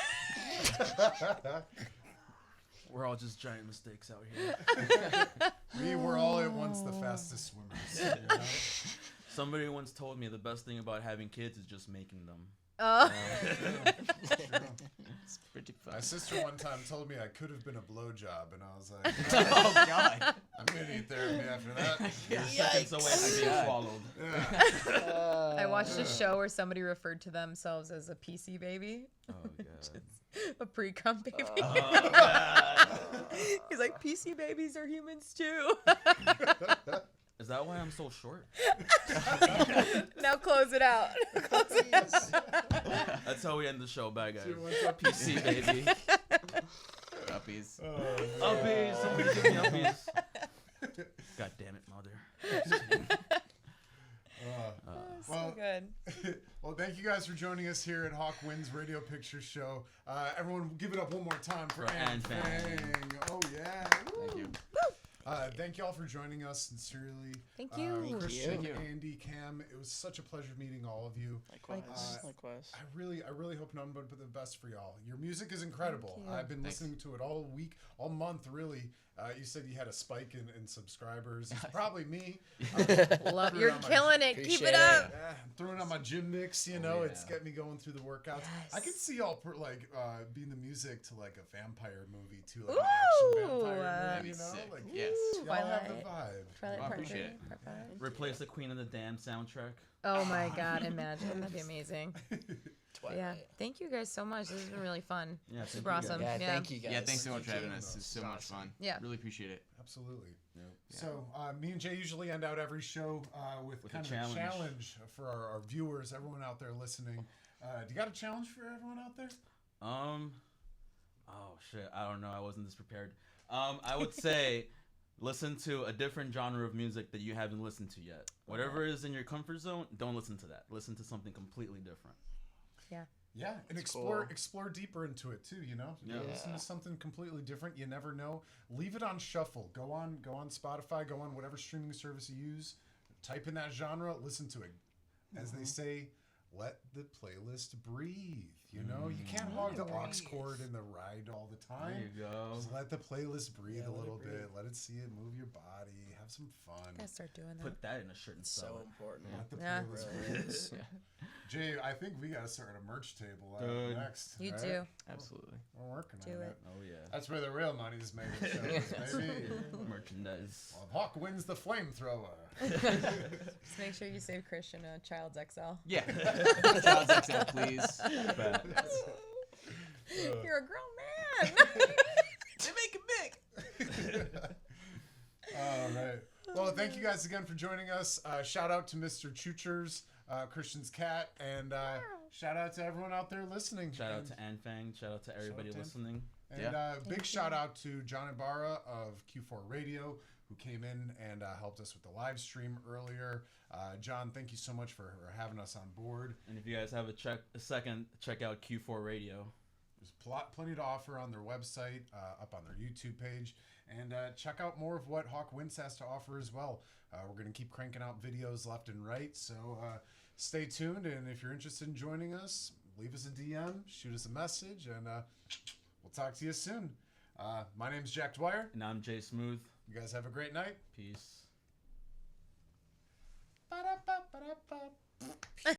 Speaker 2: We're all just giant mistakes out here.
Speaker 4: We were all at once the fastest swimmers. You know?
Speaker 2: Somebody once told me the best thing about having kids is just making them.
Speaker 1: Oh.
Speaker 5: It's pretty fun.
Speaker 4: My sister one time told me I could have been a blowjob, and I was like,
Speaker 5: Oh God.
Speaker 4: I'm gonna need therapy after that.
Speaker 2: You're seconds away from being
Speaker 5: God.
Speaker 2: swallowed.
Speaker 4: Yeah.
Speaker 1: I watched a show where somebody referred to themselves as a PC baby,
Speaker 2: Oh god.
Speaker 1: a pre-cum baby.
Speaker 2: Oh god.
Speaker 1: He's like, PC babies are humans too.
Speaker 2: Is that why I'm so short?
Speaker 1: Now close it out. Close it out.
Speaker 2: That's how we end the show. Bye guys.
Speaker 4: What's up,
Speaker 2: PC baby.
Speaker 5: Puppies.
Speaker 2: Uppies. Somebody give me uppies. God damn it, mother.
Speaker 4: Well, thank you guys for joining us here at Hawk Wins Radio Picture Show. Everyone, give it up one more time for ANFANG. Oh, yeah. Woo.
Speaker 5: Thank you.
Speaker 4: Thank you all for joining us sincerely.
Speaker 1: Thank you.
Speaker 4: Christian,
Speaker 5: Thank you.
Speaker 4: Andy, Cam, it was such a pleasure meeting all of you.
Speaker 3: Likewise. Likewise.
Speaker 4: I really hope nothing but the best for y'all. Your music is incredible.
Speaker 1: Thank you.
Speaker 4: I've been
Speaker 5: Thanks.
Speaker 4: listening to it all week, all month, really. You said you had a spike in subscribers. It's probably me.
Speaker 1: Love,
Speaker 4: Threw
Speaker 1: you're
Speaker 4: it on my-
Speaker 1: killing it. Keep
Speaker 3: Appreciate
Speaker 1: it up.
Speaker 4: Yeah, I'm throwing on my gym mix, you know, it's getting me going through the workouts. I could see y'all being the music to like a vampire movie too, like an action
Speaker 1: Ooh,
Speaker 4: vampire
Speaker 1: that'd
Speaker 4: movie, you
Speaker 5: be
Speaker 4: know?
Speaker 5: sick.
Speaker 4: Like
Speaker 5: Yes.
Speaker 4: y'all have the
Speaker 1: Twilight.
Speaker 4: vibe.
Speaker 1: Twilight
Speaker 5: I
Speaker 1: Part
Speaker 5: appreciate it.
Speaker 1: 3, Part 5.
Speaker 2: Replace the Queen of the Damned soundtrack.
Speaker 1: Oh my God, imagine. That'd be amazing.
Speaker 3: Twilight.
Speaker 1: Yeah. Thank you guys so much. This has been really fun.
Speaker 2: Yeah, thank
Speaker 1: Super
Speaker 2: you guys.
Speaker 1: awesome.
Speaker 3: Yeah,
Speaker 1: Yeah.
Speaker 3: thank you guys.
Speaker 5: Yeah, thanks so much for
Speaker 3: Thank
Speaker 5: having
Speaker 3: you.
Speaker 5: us. It's so much fun.
Speaker 1: Yeah.
Speaker 5: Really appreciate it.
Speaker 4: Absolutely.
Speaker 2: Yep.
Speaker 4: So me and Jay usually end out every show with kind
Speaker 2: a
Speaker 4: of a
Speaker 2: challenge.
Speaker 4: challenge for our viewers, everyone out there listening. Do you got a challenge for everyone out there?
Speaker 2: Oh shit, I don't know. I wasn't this prepared. I would say listen to a different genre of music that you haven't listened to yet. Whatever is in your comfort zone, don't listen to that. Listen to something completely different.
Speaker 4: Yeah, and
Speaker 3: That's
Speaker 4: explore deeper into it too. You know,
Speaker 2: Yeah.
Speaker 4: listen to something completely different. You never know. Leave it on shuffle. Go on Spotify. Go on whatever streaming service you use. Type in that genre. Listen to it. As they say, let the playlist breathe. You know, you can't hog the aux cord in the ride all the
Speaker 2: There
Speaker 4: time.
Speaker 2: you go.
Speaker 4: Just let the playlist breathe
Speaker 3: Yeah,
Speaker 4: a
Speaker 3: let it
Speaker 4: little
Speaker 3: breathe.
Speaker 4: bit. Let it see it. Move your body. Have some fun.
Speaker 1: Gotta start doing that.
Speaker 2: Put that in a shirt and
Speaker 3: So
Speaker 2: sell it.
Speaker 3: important.
Speaker 4: Let the
Speaker 1: Yeah.
Speaker 4: playlist
Speaker 3: Really
Speaker 4: breathe.
Speaker 3: is.
Speaker 4: Jay, I think we gotta start a merch table
Speaker 2: Dude.
Speaker 4: next.
Speaker 1: You
Speaker 4: right?
Speaker 1: do.
Speaker 5: Absolutely.
Speaker 4: We're working
Speaker 1: Do
Speaker 4: on
Speaker 1: it.
Speaker 4: it.
Speaker 2: Oh yeah.
Speaker 4: That's where the real money's made. In shows, baby.
Speaker 2: Merchandise.
Speaker 4: Well, Hawk wins the flamethrower.
Speaker 1: Just make sure you save Christian a Child's XL.
Speaker 5: Yeah. Child's XL, please.
Speaker 2: But
Speaker 1: You're a grown man.
Speaker 5: They make it big.
Speaker 4: All right. Well, thank you guys again for joining us. Shout out to Mr. Choochers, Christian's cat, and shout out to everyone out there listening.
Speaker 2: shout out to ANFANG. Shout out to everybody
Speaker 4: to
Speaker 2: listening.
Speaker 4: And
Speaker 5: Yeah.
Speaker 4: big shout out to John Ibarra of Q4 Radio, who came in and helped us with the live stream earlier. John, thank you so much for having us on board.
Speaker 2: And if you guys have a second, check out Q4 Radio.
Speaker 4: There's plenty to offer on their website, up on their YouTube page, and check out more of what Hawk Winds has to offer as well. We're going to keep cranking out videos left and right, so stay tuned. And if you're interested in joining us, leave us a DM, shoot us a message, and we'll talk to you soon. My name's Jack Dwyer.
Speaker 2: And I'm Jay Smooth.
Speaker 4: You guys have a great night.
Speaker 2: Peace.
Speaker 4: Ba-da-ba-ba-da-ba.